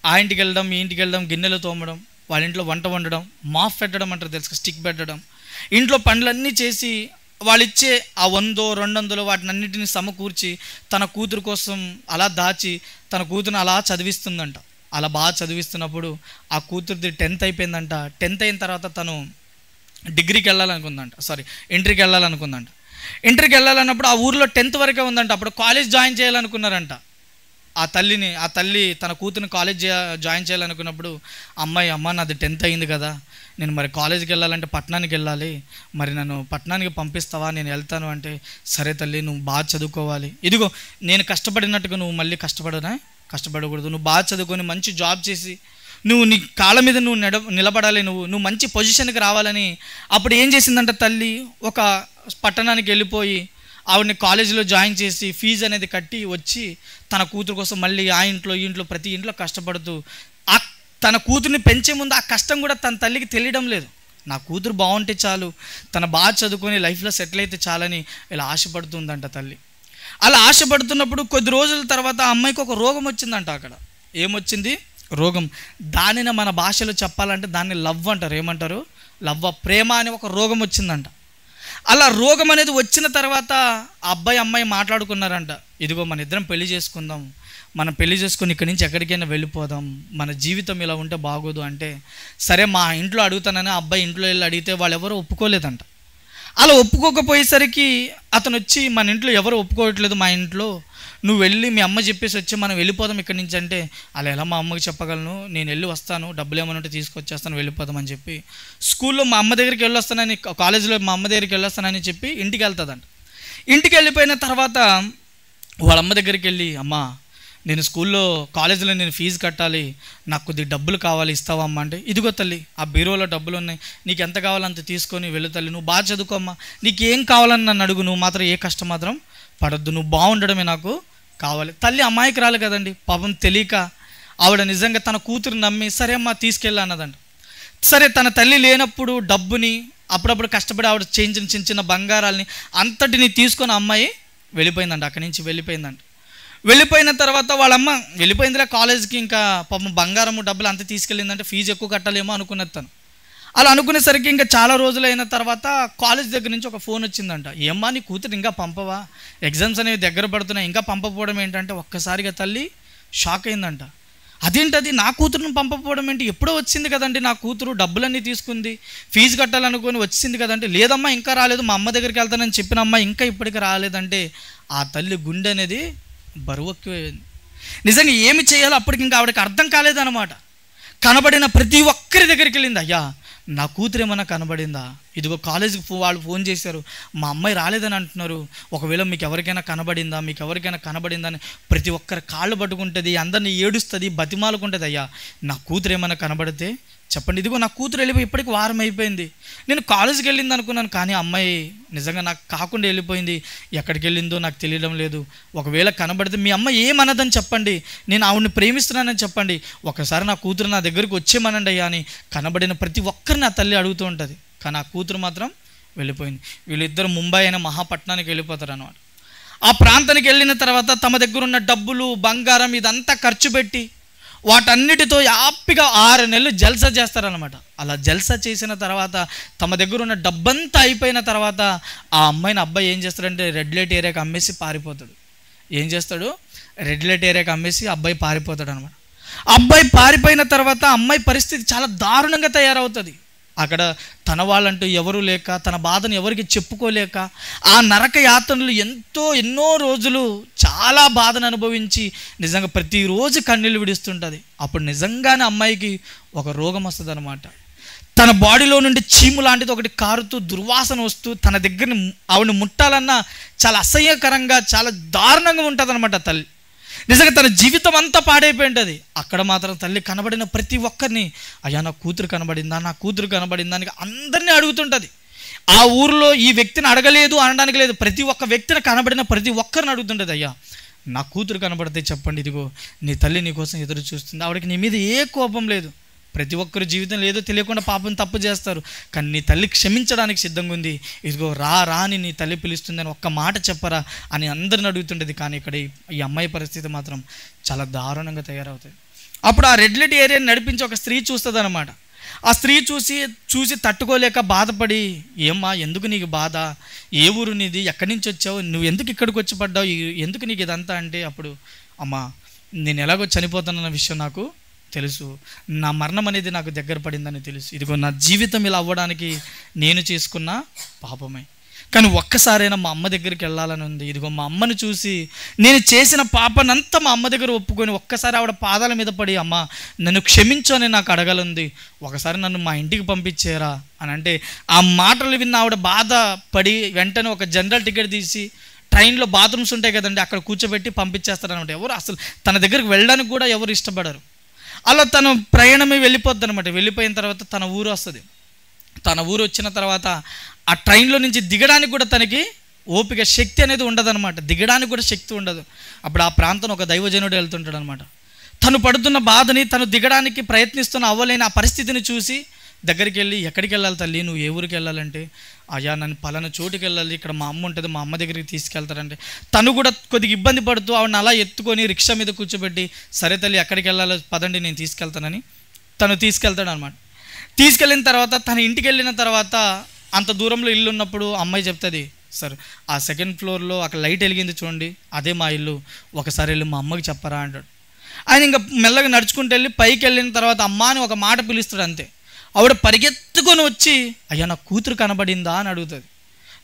ఆ ఇంటికి వెళ్ళడం, ఈ ఇంటికి వెళ్ళడం, గిన్నెలు తోమడం, వాళ్ళ ఇంట్లో వంట వండడం, మాఫ్ పెట్టడం అంటారు తెలుసు, స్టిక్ పెట్టడం, ఇంట్లో పనులన్నీ చేసి వాళ్ళు ఇచ్చే ఆ 100-200 వాటిని అన్నింటినీ సమకూర్చి తన కూతురు కోసం అలా దాచి తన కూతురుని అలా చదివిస్తుందంట. అలా బాగా చదివిస్తున్నప్పుడు ఆ కూతురిది 10th అయిపోయిందంట. 10th అయిన తర్వాత తను ఇంటర్కి వెళ్ళాలనుకుందంట. ఇంటర్కి వెళ్ళాలన్నప్పుడు ఆ ఊర్లో 10th వరకే ఉందంట. అప్పుడు కాలేజ్ జాయిన్ చేయాలనుకున్నారంట. ఆ తల్లి తన కూతురిని కాలేజ్ జాయిన్ చేయాలనుకున్నప్పుడు, అమ్మ నాది 10th అయింది కదా, నేను మరి కాలేజీకి వెళ్ళాలంటే పట్టణానికి వెళ్ళాలి, మరి నన్ను పట్టణానికి పంపిస్తావా, నేను వెళ్తాను అంటే, సరే తల్లి నువ్వు బాగా చదువుకోవాలి, ఇదిగో నేను కష్టపడినట్టుగా నువ్వు మళ్ళీ కష్టపడకూడదు, నువ్వు బాగా చదువుకొని మంచి జాబ్ చేసి నువ్వు నీ కాళ్ళ మీద నువ్వు నిలబడాలి, నువ్వు మంచి పొజిషన్కి రావాలని. అప్పుడు ఏం చేసిందంట తల్లి, ఒక పట్టణానికి వెళ్ళిపోయి ఆవిడని కాలేజీలో జాయిన్ చేసి ఫీజు అనేది కట్టి వచ్చి తన కూతురు కోసం మళ్ళీ ఆ ఇంట్లో ఈ ఇంట్లో ప్రతి ఇంట్లో కష్టపడుతూ తన కూతుర్ని పెంచే ముందు ఆ కష్టం కూడా తన తల్లికి తెలియడం లేదు. నా కూతురు బాగుంటే చాలు, తన బాగా చదువుకొని లైఫ్లో సెటిల్ అయితే చాలని ఇలా ఆశపడుతుందంట తల్లి. అలా ఆశపడుతున్నప్పుడు కొద్ది రోజుల తర్వాత ఆ అమ్మాయికి ఒక రోగం వచ్చిందంట. అక్కడ ఏమొచ్చింది? రోగం. దానిని మన భాషలో చెప్పాలంటే దాన్ని లవ్ అంటారు. ఏమంటారు? లవ్, ప్రేమ అనే ఒక రోగం వచ్చిందంట. అలా రోగం అనేది వచ్చిన తర్వాత అబ్బాయి అమ్మాయి మాట్లాడుకున్నారంట, ఇదిగో మన ఇద్దరం పెళ్లి చేసుకుందాం, మనం పెళ్లి చేసుకుని ఇక్కడి నుంచి ఎక్కడికైనా వెళ్ళిపోదాం, మన జీవితం ఇలా ఉంటే బాగోదు అంటే, సరే మా ఇంట్లో అడుగుతానని అబ్బాయి ఇంట్లో వెళ్ళి అడిగితే వాళ్ళు ఎవరో ఒప్పుకోలేదంట. అలా ఒప్పుకోకపోయేసరికి అతను వచ్చి, మన ఇంట్లో ఎవరు ఒప్పుకోవట్లేదు, మా ఇంట్లో నువ్వు వెళ్ళి మీ అమ్మ చెప్పేసి వచ్చి మనం వెళ్ళిపోదాం ఇక్కడి నుంచి అంటే, అలా ఎలా మా అమ్మకి చెప్పగలను, నేను వెళ్ళి వస్తాను, డబ్బులు ఏమైనా ఉంటే తీసుకొచ్చేస్తాను, వెళ్ళిపోదామని చెప్పి స్కూల్లో మా అమ్మ దగ్గరికి వెళ్ళొస్తానని, కాలేజీలో మా అమ్మ దగ్గరికి వెళ్ళొస్తానని చెప్పి ఇంటికి వెళ్తుందంట. ఇంటికి వెళ్ళిపోయిన తర్వాత వాళ్ళ అమ్మ దగ్గరికి వెళ్ళి, అమ్మ నేను కాలేజీలో నేను ఫీజు కట్టాలి, నాకు కొద్దిగా డబ్బులు కావాలి, ఇస్తావా అమ్మ అంటే, ఇదిగో తల్లి ఆ బీరోలో డబ్బులు ఉన్నాయి, నీకు ఎంత కావాలంత తీసుకొని వెళ్ళు తల్లి, నువ్వు బాగా చదువుకోమ్మా, నీకు ఏం కావాలని నన్ను అడుగు, నువ్వు మాత్రం ఏ కష్టం మాత్రం పడద్దు, నువ్వు బాగుండడమే నాకు కావాలి. తల్లి అమాయకురాలు కదండి, పాపం తెలియక ఆవిడ నిజంగా తన కూతురు నమ్మి సరే అమ్మా తీసుకెళ్ళి అన్నదంట. సరే తన తల్లి లేనప్పుడు డబ్బుని అప్పుడప్పుడు కష్టపడి ఆవిడ చేయించిన చిన్న చిన్న బంగారాలని అంతటిని తీసుకొని అమ్మాయి వెళ్ళిపోయిందంట. అక్కడి నుంచి వెళ్ళిపోయిన తర్వాత వాళ్ళమ్మ వెళ్ళిపోయిందిలే కాలేజ్కి, ఇంకా పాపం బంగారము డబ్బులు అంతా తీసుకెళ్ళిందంటే ఫీజు ఎక్కువ కట్టాలేమో అనుకున్నది తను. అలా అనుకునేసరికి ఇంకా చాలా రోజులైన తర్వాత కాలేజ్ దగ్గర నుంచి ఒక ఫోన్ వచ్చిందంట, ఏమ్మా నీ కూతురు ఇంకా పంపవా, ఎగ్జామ్స్ అనేవి దగ్గర పడుతున్నాయి, ఇంకా పంపకపోవడం ఏంటంటే ఒక్కసారిగా తల్లి షాక్ అయిందంట. అదేంటది, నా కూతురుని పంపకపోవడం ఏంటి, ఎప్పుడో వచ్చింది కదండి నా కూతురు, డబ్బులన్నీ తీసుకుంది, ఫీజు కట్టాలనుకొని వచ్చింది కదంటే, లేదమ్మా ఇంకా రాలేదు, మా అమ్మ దగ్గరికి వెళ్తానని చెప్పిన అమ్మ ఇంకా ఇప్పటికీ రాలేదంటే ఆ తల్లి గుండె అనేది బరువెక్కిపోయింది. నిజంగా ఏమి చేయాలో అప్పటికి ఇంకా ఆవిడకి అర్థం కాలేదన్నమాట. కనబడిన ప్రతి ఒక్కరి దగ్గరికి వెళ్ళింది, అయ్యా నా కూతురు ఏమన్నా కనబడిందా, ఇదిగో కాలేజీకి వాళ్ళు ఫోన్ చేశారు, మా అమ్మాయి రాలేదని అంటున్నారు, ఒకవేళ మీకు ఎవరికైనా కనబడిందా అని ప్రతి ఒక్కరి కాళ్ళు పట్టుకుంటుంది, అందరినీ ఏడుస్తుంది, బతిమాలుకుంటుంది, అయ్యా నా కూతురు ఏమన్నా కనబడితే చెప్పండి, ఇదిగో నా కూతురు వెళ్ళిపోయి ఇప్పటికి వారం అయిపోయింది, నేను కాలేజీకి వెళ్ళింది అనుకున్నాను, కానీ అమ్మాయి నిజంగా నాకు కాకుండా వెళ్ళిపోయింది, ఎక్కడికి వెళ్ళిందో నాకు తెలియడం లేదు, ఒకవేళ కనబడితే మీ అమ్మ ఏమన్నదని చెప్పండి, నేను ఆవిడని ప్రేమిస్తున్నానని చెప్పండి, ఒకసారి నా కూతురు నా దగ్గరికి వచ్చేమనండి అయ్యా అని కనబడిన ప్రతి ఒక్కరిని ఆ తల్లి అడుగుతూ ఉంటుంది. కానీ ఆ కూతురు మాత్రం వెళ్ళిపోయింది. వీళ్ళిద్దరు ముంబై అనే మహాపట్నానికి వెళ్ళిపోతారు అన్నమాట. ఆ ప్రాంతానికి వెళ్ళిన తర్వాత తమ దగ్గర ఉన్న డబ్బులు బంగారం ఇదంతా ఖర్చు పెట్టి వాటన్నిటితో హ్యాపీగా 6 నెలలు జల్సా చేస్తారనమాట. అలా జల్సా చేసిన తర్వాత తమ దగ్గర ఉన్న డబ్బంతా అయిపోయిన తర్వాత ఆ అమ్మాయిని అబ్బాయి ఏం చేస్తాడంటే రెడ్ లైట్ ఏరియాకి అమ్మేసి పారిపోతాడు. ఏం చేస్తాడు? రెడ్ లైట్ ఏరియాకి అమ్మేసి అబ్బాయి పారిపోతాడు అనమాట. అబ్బాయి పారిపోయిన తర్వాత అమ్మాయి పరిస్థితి చాలా దారుణంగా తయారవుతుంది. అక్కడ తన వాళ్ళంటూ ఎవరూ లేక, తన బాధను ఎవరికి చెప్పుకోలేక ఆ నరక యాతనలు ఎన్నో రోజులు చాలా బాధను అనుభవించి నిజంగా ప్రతిరోజు కన్నీళ్ళు విడుస్తుంటుంది. అప్పుడు నిజంగానే అమ్మాయికి ఒక రోగం వస్తుంది అనమాట. తన బాడీలో నుండి చీము లాంటిది ఒకటి కారుతూ దుర్వాసన వస్తూ తన దగ్గరని ఆవిడని ముట్టాలన్నా చాలా అసహ్యకరంగా చాలా దారుణంగా ఉంటుంది అనమాట. తల్లి నిజంగా తన జీవితం అంతా పాడైపోయి ఉంటుంది. అక్కడ మాత్రం తల్లి కనబడిన ప్రతి ఒక్కరిని, అయ్యా నా కూతురు కనబడిందా అని అందరినీ అడుగుతుంటుంది. ఆ ఊరిలో ఈ వ్యక్తిని అడగలేదు అనడానికి లేదు, ప్రతి ఒక్క వ్యక్తిని కనబడిన ప్రతి ఒక్కరిని అడుగుతుంటుంది, అయ్యా నా కూతురు కనబడితే చెప్పండి, ఇదిగో నీ తల్లి నీ కోసం ఎదురు చూస్తుంది. ఆవిడకి నీ మీద ఏ కోపం లేదు. ప్రతి ఒక్కరి జీవితంలో ఏదో తెలియకుండా పాపం తప్పు చేస్తారు, కానీ నీ తల్లి క్షమించడానికి సిద్ధంగా ఉంది, ఇదిగో రా అని నీ తల్లి పిలుస్తుందని ఒక్క మాట చెప్పరా అని అందరిని అడుగుతుంటుంది. కానీ ఇక్కడ ఈ అమ్మాయి పరిస్థితి మాత్రం చాలా దారుణంగా తయారవుతుంది. అప్పుడు ఆ రెడ్ లైట్ ఏరియాని నడిపించి ఒక స్త్రీ చూస్తుంది అనమాట. ఆ స్త్రీ చూసి తట్టుకోలేక బాధపడి, ఏమ్మా ఎందుకు నీకు బాధ, ఏ ఊరు నీది, ఎక్కడి నుంచి వచ్చావు, నువ్వు ఎందుకు ఇక్కడికి వచ్చి పడ్డావు, ఎందుకు నీకు ఇదంతా అంటే, అప్పుడు అమ్మా నేను ఎలాగో చనిపోతానన్న విషయం నాకు తెలుసు, నా మరణం అనేది నాకు దగ్గర పడిందని తెలుసు, ఇదిగో నా జీవితం ఇలా అవ్వడానికి నేను చేసుకున్న పాపమే, కానీ ఒక్కసారైనా మా అమ్మ దగ్గరికి వెళ్ళాలని ఉంది. ఇదిగో మా అమ్మని చూసి నేను చేసిన పాపనంతా మా అమ్మ దగ్గర ఒప్పుకొని ఒక్కసారి ఆవిడ పాదాల మీద పడి, అమ్మ నన్ను క్షమించు అని నాకు అడగలుంది, ఒకసారి నన్ను మా ఇంటికి పంపించేరా అని అంటే, ఆ మాటలు విన్న ఆవిడ బాధపడి వెంటనే ఒక జనరల్ టికెట్ తీసి, ట్రైన్లో బాత్రూమ్స్ ఉంటాయి కదండి, అక్కడ కూర్చోబెట్టి పంపించేస్తారనమాట. ఎవరు అసలు తన దగ్గరికి వెళ్ళడానికి కూడా ఎవరు ఇష్టపడరు. అలా తన ప్రయాణమే వెళ్ళిపోద్ది అనమాట. వెళ్ళిపోయిన తర్వాత తన ఊరు వస్తుంది. తన ఊరు వచ్చిన తర్వాత ఆ ట్రైన్లో నుంచి దిగడానికి కూడా తనకి ఓపిక, శక్తి అనేది ఉండదన్నమాట. దిగడానికి కూడా శక్తి ఉండదు. అప్పుడు ఆ ప్రాంతం ఒక దైవజనుడు వెళ్తుంటాడు అనమాట. తను పడుతున్న బాధని, తను దిగడానికి ప్రయత్నిస్తున్న అవ్వలేని ఆ పరిస్థితిని చూసి దగ్గరికి వెళ్ళి, ఎక్కడికి వెళ్ళాలి తల్లి, నువ్వు ఏ ఊరికి వెళ్ళాలంటే, అయ్యా నన్ను పలానా చోటుకి వెళ్ళాలి, ఇక్కడ మా అమ్మ ఉంటుంది, మా అమ్మ దగ్గరికి తీసుకెళ్తారంటే, తను కూడా కొద్దిగా ఇబ్బంది పడుతూ ఆవిడని అలా ఎత్తుకొని రిక్షా మీద కూర్చోబెట్టి, సరే తల్లి ఎక్కడికి వెళ్ళాలో పదండి నేను తీసుకెళ్తానని తను తీసుకెళ్తాడు అనమాట. తీసుకెళ్ళిన తర్వాత తన ఇంటికి వెళ్ళిన తర్వాత అంత దూరంలో ఇల్లు ఉన్నప్పుడు అమ్మాయి చెప్తుంది, సార్ ఆ సెకండ్ ఫ్లోర్లో అక్కడ లైట్ వెలిగింది చూడండి, అదే మా ఇల్లు, ఒకసారి వెళ్ళి మా అమ్మకి చెప్పరా అంటాడు. ఆయన ఇంకా మెల్లగా నడుచుకుంటూ వెళ్ళి పైకి వెళ్ళిన తర్వాత అమ్మ అని ఒక మాట పిలుస్తాడు అంతే. ఆవిడ పరిగెత్తుకొని వచ్చి, అయ్యా నా కూతురు కనబడిందా అని అడుగుతుంది.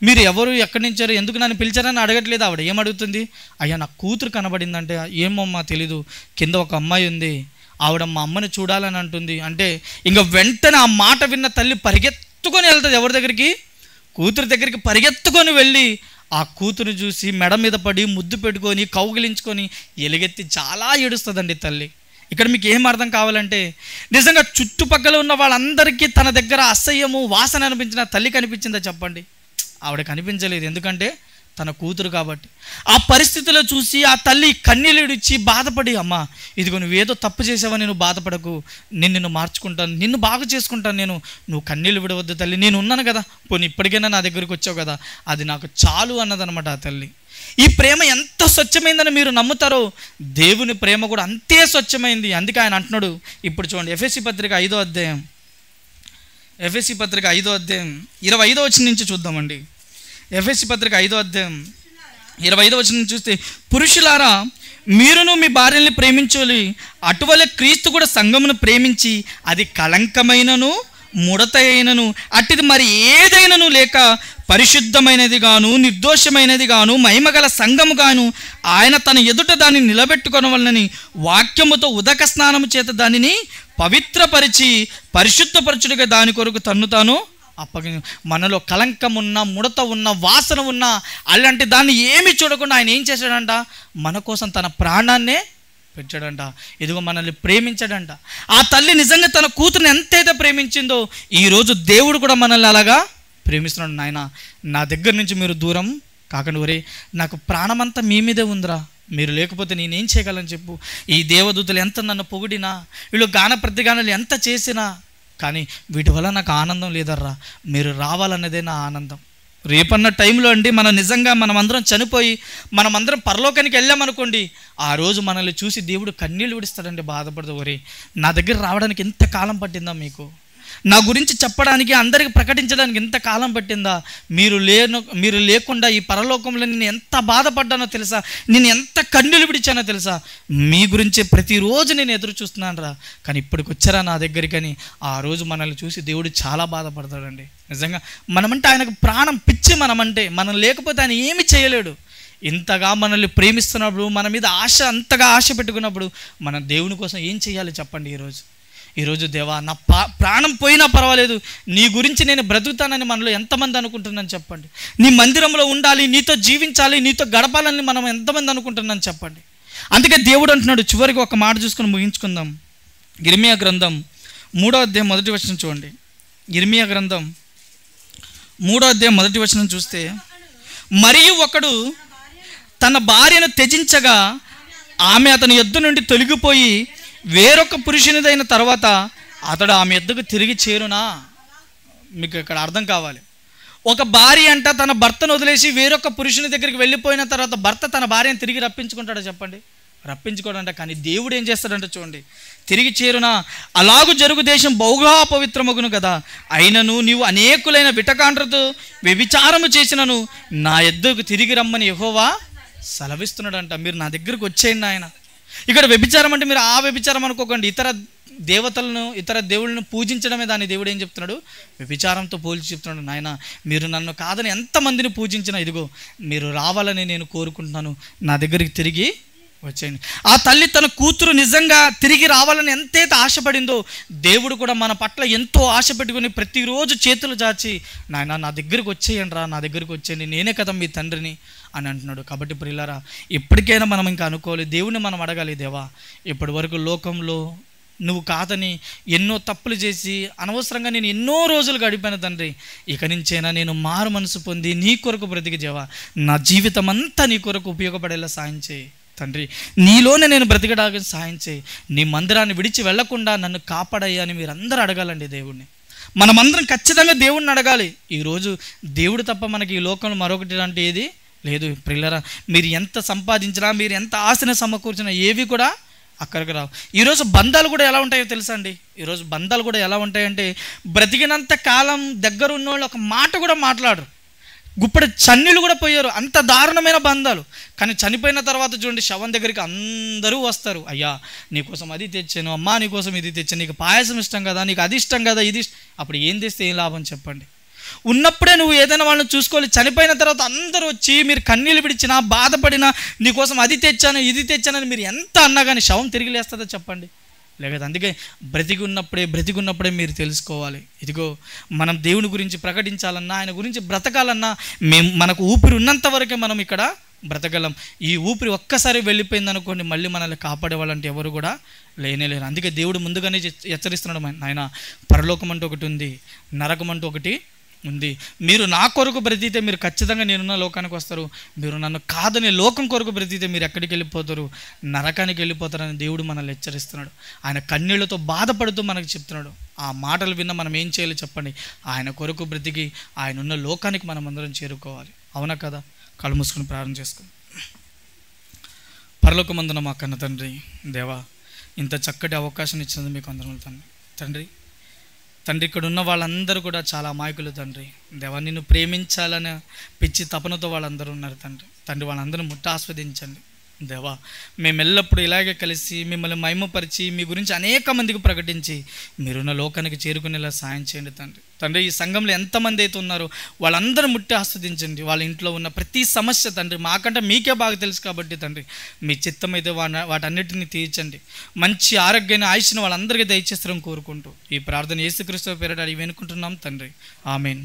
మీరు ఎవరు, ఎక్కడి నుంచారు, ఎందుకు నన్ను పిలిచారని అడగట్లేదు. ఆవిడ ఏమడుగుతుంది, అయ్యా నా కూతురు కనబడిందంటే, ఏమమ్మా తెలీదు, కింద ఒక అమ్మాయి ఉంది, ఆవిడ మా అమ్మని చూడాలని అంటుంది అంటే, ఇంకా వెంటనే ఆ మాట విన్న తల్లి పరిగెత్తుకొని వెళ్తుంది ఎవరి దగ్గరికి, కూతురు దగ్గరికి పరిగెత్తుకొని వెళ్ళి ఆ కూతురు చూసి మెడ మీద పడి ముద్దు పెట్టుకొని కౌగిలించుకొని ఎలుగెత్తి చాలా ఏడుస్తుందండి తల్లి. ఇక్కడ మీకు ఏం అర్థం కావాలంటే, నిజంగా చుట్టుపక్కల ఉన్న వాళ్ళందరికీ తన దగ్గర అసహ్యము వాసన అనిపించిన తల్లి కనిపించిందా చెప్పండి? ఆవిడ కనిపించలేదు. ఎందుకంటే తన కూతురు కాబట్టి. ఆ పరిస్థితిలో చూసి ఆ తల్లి కన్నీళ్ళు ఇచ్చి బాధపడి, అమ్మ ఇదిగో నువ్వేదో తప్పు చేసావని నువ్వు బాధపడకు, నిన్ను మార్చుకుంటాను, నిన్ను బాగు చేసుకుంటాను నేను, నువ్వు కన్నీళ్ళు విడవద్దు తల్లి, నేను ఉన్నాను కదా, పోనీ ఇప్పటికైనా నా దగ్గరికి వచ్చావు కదా, అది నాకు చాలు అన్నదనమాట ఆ తల్లి. ఈ ప్రేమ ఎంత స్వచ్ఛమైందని మీరు నమ్ముతారో, దేవుని ప్రేమ కూడా అంతే స్వచ్ఛమైంది. అందుకే ఆయన అంటున్నాడు. ఇప్పుడు చూడండి, ఎఫెసీ పత్రిక 5వ అధ్యాయం 25వ వచనం నుంచి చూద్దామండి. ఎఫెసీ పత్రిక 5వ అధ్యాయం 25వ వచనం చూస్తే, పురుషులారా మీరును మీ భార్యల్ని ప్రేమించాలి, అటువలే క్రీస్తు కూడా సంఘమును ప్రేమించి అది కళంకమైనను ముడత అయినను అట్టిది మరి ఏదైనను లేక పరిశుద్ధమైనది గాను నిర్దోషమైనది గాను మహిమగల సంఘము గాను ఆయన తన ఎదుట దాన్ని నిలబెట్టుకొనవలనని వాక్యముతో ఉదక స్నానము చేత దానిని పవిత్రపరిచి పరిశుద్ధపరచుడిగా దాని కొరకు తన్ను తాను మనలో కలంకం ఉన్న, ముడత ఉన్న, వాసన ఉన్న అలాంటి దాన్ని ఏమి చూడకుండా ఆయన ఏం చేశాడంట, మన కోసం తన ప్రాణాన్నే పెట్టాడంట. ఇదిగో మనల్ని ప్రేమించాడంట. ఆ తల్లి నిజంగా తన కూతురుని ఎంతైతే ప్రేమించిందో, ఈరోజు దేవుడు కూడా మనల్ని అలాగా ప్రేమిస్తున్నాడు. నాయన నా దగ్గర నుంచి మీరు దూరం కాకండి, ఒరే నాకు ప్రాణమంతా మీ మీదే ఉందిరా, మీరు లేకపోతే నేనేం చేయగలను చెప్పు. ఈ దేవదూతలు ఎంత నన్ను పొగిడినా, వీళ్ళు గాన ప్రతిగానాలు ఎంత చేసినా, కానీ వీటి వల్ల నాకు ఆనందం లేదర్రా, మీరు రావాలన్నదే నా ఆనందం. రేపన్న టైంలో అండి మనం నిజంగా మనమందరం చనిపోయి మనమందరం పరలోకానికి వెళ్ళామనుకోండి, ఆ రోజు మనల్ని చూసి దేవుడు కన్నీళ్ళు విడుస్తాడండి, బాధపడదు. ఒరే నా దగ్గర రావడానికి ఎంత కాలం పట్టిందా, మీకు నా గురించి చెప్పడానికి, అందరికి ప్రకటించడానికి ఎంత కాలం పట్టిందా, మీరు లేకుండా ఈ పరలోకంలో నేను ఎంత బాధపడ్డానో తెలుసా, నేను ఎంత కన్నీళ్ళు విడిచానో తెలుసా, మీ గురించే ప్రతిరోజు నేను ఎదురు చూస్తున్నాను రా, కానీ ఇప్పటికి వచ్చారా నా దగ్గరికని. ఆ రోజు మనల్ని చూసి దేవుడు చాలా బాధపడతాడండి. నిజంగా మనమంటే ఆయనకు ప్రాణం పిచ్చి, మనమంటే మనం లేకపోతే ఆయన ఏమి చేయలేడు. ఇంతగా మనల్ని ప్రేమిస్తున్నప్పుడు, మన మీద అంతగా ఆశ పెట్టుకున్నప్పుడు మనం దేవుని కోసం ఏం చేయాలి చెప్పండి? ఈరోజు దేవా నా ప్రాణం పోయినా పర్వాలేదు, నీ గురించి నేను బ్రతుకుతానని మనలో ఎంతమంది అనుకుంటున్నాను చెప్పండి? నీ మందిరంలో ఉండాలి, నీతో జీవించాలి, నీతో గడపాలని మనం ఎంతమంది అనుకుంటున్నాను చెప్పండి? అందుకే దేవుడు అంటున్నాడు. చివరికి ఒక మాట చూసుకొని ముగించుకుందాం. ఇర్మియా గ్రంథం 3వ అధ్యాయం 1వ వచనం చూడండి. ఇర్మియా గ్రంథం 3వ అధ్యాయం 1వ వచనం చూస్తే, మరియు ఒకడు తన భార్యను త్యజించగా ఆమె అతని యొద్ద నుండి తొలగిపోయి వేరొక పురుషునిదైన తర్వాత అతడు ఆమె యొద్దకు తిరిగి చేరునా? మీకు ఇక్కడ అర్థం కావాలి. ఒక భార్య అంట తన భర్తను వదిలేసి వేరొక పురుషుని దగ్గరికి వెళ్ళిపోయిన తర్వాత భర్త తన భార్యను తిరిగి రప్పించుకుంటాడా చెప్పండి? రప్పించుకోడంట. కానీ దేవుడు ఏం చేస్తాడంటే చూడండి, తిరిగి చేరునా? అలాగు జరుగు దేశం బహుగా పవిత్రమగును కదా, అయినను నీవు అనేకులైన విటకాండ్రతో వ్యభిచారము చేసినను నా యొద్దకు తిరిగి రమ్మని యెహోవా సెలవిస్తున్నాడంట. మీరు నా దగ్గరకు వచ్చేయండి ఆయన. ఇక్కడ వ్యభిచారం అంటే మీరు ఆ వ్యభిచారం అనుకోకండి, ఇతర దేవతలను ఇతర దేవుళ్ళను పూజించడమే దాన్ని దేవుడు ఏం చెప్తున్నాడు? విచారంతో పోల్చి చెప్తున్నాడు, నాయన మీరు నన్ను కాదని ఎంతమందిని పూజించినా ఇదిగో మీరు రావాలని నేను కోరుకుంటున్నాను, నా దగ్గరికి తిరిగి వచ్చేయండి. ఆ తల్లి తన కూతురు నిజంగా తిరిగి రావాలని ఎంతైతే ఆశపడిందో దేవుడు కూడా మన పట్ల ఎంతో ఆశ పెట్టుకుని ప్రతిరోజు చేతులు చాచి నాయన నా దగ్గరికి వచ్చేయండి రా, నా దగ్గరికి వచ్చేయండి, నేనే కదా మీ తండ్రిని అని అంటున్నాడు. కాబట్టి ప్రియులారా, ఇప్పటికైనా మనం ఇంకా అనుకోవాలి, దేవుని మనం అడగాలి, దేవా ఇప్పటి వరకు లోకంలో నువ్వు కాదని ఎన్నో తప్పులు చేసి అనవసరంగా నేను ఎన్నో రోజులు గడిపాను తండ్రి, ఇక నుంచైనా నేను మారు మనసు పొంది నీ కొరకు బ్రతికి దేవా నా జీవితం అంతా నీ కొరకు ఉపయోగపడేలా సాయం చేయి తండ్రి, నీలోనే నేను బ్రతికడానికి సాయం చేయి, నీ మందిరాన్ని విడిచి వెళ్లకుండా నన్ను కాపాడయ్యా అని మీరందరూ అడగాలండి దేవుణ్ణి. మనమందరం ఖచ్చితంగా దేవుణ్ణి అడగాలి. ఈరోజు దేవుడు తప్ప మనకి ఈ లోకంలో మరొకటి అంటే ఏది లేదు. ప్రియులారా, మీరు ఎంత సంపాదించినా, మీరు ఎంత ఆశను సమకూర్చినా ఏవి కూడా అక్కడికి రావు. ఈరోజు బంధాలు కూడా ఎలా ఉంటాయో తెలుసా అండి? ఈరోజు బంధాలు కూడా ఎలా ఉంటాయంటే బ్రతికినంత కాలం దగ్గర ఉన్నోళ్ళు ఒక మాట కూడా మాట్లాడరు, గుప్పడి చన్నీళ్ళు కూడా పోయారు, అంత దారుణమైన బంధాలు. కానీ చనిపోయిన తర్వాత చూడండి, శవం దగ్గరికి అందరూ వస్తారు, అయ్యా నీకోసం అది తెచ్చాను, అమ్మా నీకోసం ఇది తెచ్చాను, నీకు పాయసం ఇష్టం కదా, నీకు అది ఇష్టం కదా, ఇది అప్పుడు ఏం తెస్తే ఏం లాభం చెప్పండి? ఉన్నప్పుడే నువ్వు ఏదైనా వాళ్ళని చూసుకోవాలి. చనిపోయిన తర్వాత అందరూ వచ్చి మీరు కన్నీళ్ళు విడిచినా బాధపడినా నీకోసం అది తెచ్చాను ఇది తెచ్చానని మీరు ఎంత అన్నా కానీ శవం తిరిగి లేస్తుందో చెప్పండి? లేకపోతే అందుకే బ్రతికి ఉన్నప్పుడే మీరు తెలుసుకోవాలి, ఇదిగో మనం దేవుని గురించి ప్రకటించాలన్నా, ఆయన గురించి బ్రతకాలన్నా మనకు ఊపిరి ఉన్నంత వరకే మనం ఇక్కడ బ్రతకగలం. ఈ ఊపిరి ఒక్కసారి వెళ్ళిపోయింది అనుకోండి, మళ్ళీ మనల్ని కాపాడే వాళ్ళంటే ఎవరు కూడా లేనేలేరు. అందుకే దేవుడు ముందుగానే హెచ్చరిస్తున్నాడు, నాయన పరలోకం అంటూ ఒకటి ఉంది, నరకం అంటూ ఒకటి ఉంది. మీరు నా కొరకు బ్రతికితే మీరు ఖచ్చితంగా నేనున్న లోకానికి వస్తారు, మీరు నన్ను కాదని లోకం కొరకు బ్రతికితే మీరు ఎక్కడికి వెళ్ళిపోతారు? నరకానికి వెళ్ళిపోతారని దేవుడు మనల్ని హెచ్చరిస్తున్నాడు. ఆయన కన్నీళ్లతో బాధపడుతూ మనకు చెప్తున్నాడు. ఆ మాటలు విన్న మనం ఏం చేయాలి చెప్పండి? ఆయన కొరకు బ్రతికి ఆయన ఉన్న లోకానికి మనం అందరం చేరుకోవాలి. అవునా కదా? కళ్ళు మూసుకొని ప్రార్థన చేసుకుందాం. పరలోకమందున మా కన్న తండ్రి, దేవా ఇంత చక్కటి అవకాశం ఇచ్చినందుకు మీకు అందరం తండ్రి. ఇక్కడ ఉన్న వాళ్ళందరూ కూడా చాలా అమాయకులు తండ్రి. దేవా నిన్ను ప్రేమించాలని పిచ్చి తపనతో వాళ్ళందరూ ఉన్నారు తండ్రి. వాళ్ళందరూ ఆస్వాదించండి దేవా. మేము ఎల్లప్పుడూ ఇలాగే కలిసి మిమ్మల్ని మహిమపరిచి మీ గురించి అనేక మందికి ప్రకటించి మీరున్న లోకానికి చేరుకునేలా సాయం చేయండి తండ్రి. ఈ సంఘంలో ఎంతమంది అయితే ఉన్నారో వాళ్ళందరూ ఆస్వాదించండి. వాళ్ళ ఇంట్లో ఉన్న ప్రతి సమస్య తండ్రి మాకంటే మీకే బాగా తెలుసు కాబట్టి తండ్రి మీ చిత్తం అయితే వాటన్నిటిని తీర్చండి. మంచి ఆరోగ్యాన్ని ఆయుష్ని వాళ్ళందరికీ దయచేస్తారని కోరుకుంటూ ఈ ప్రార్థన యేసుక్రీస్తు పేరిట అడిగి వినుకుంటున్నాం తండ్రి. ఆమేన్.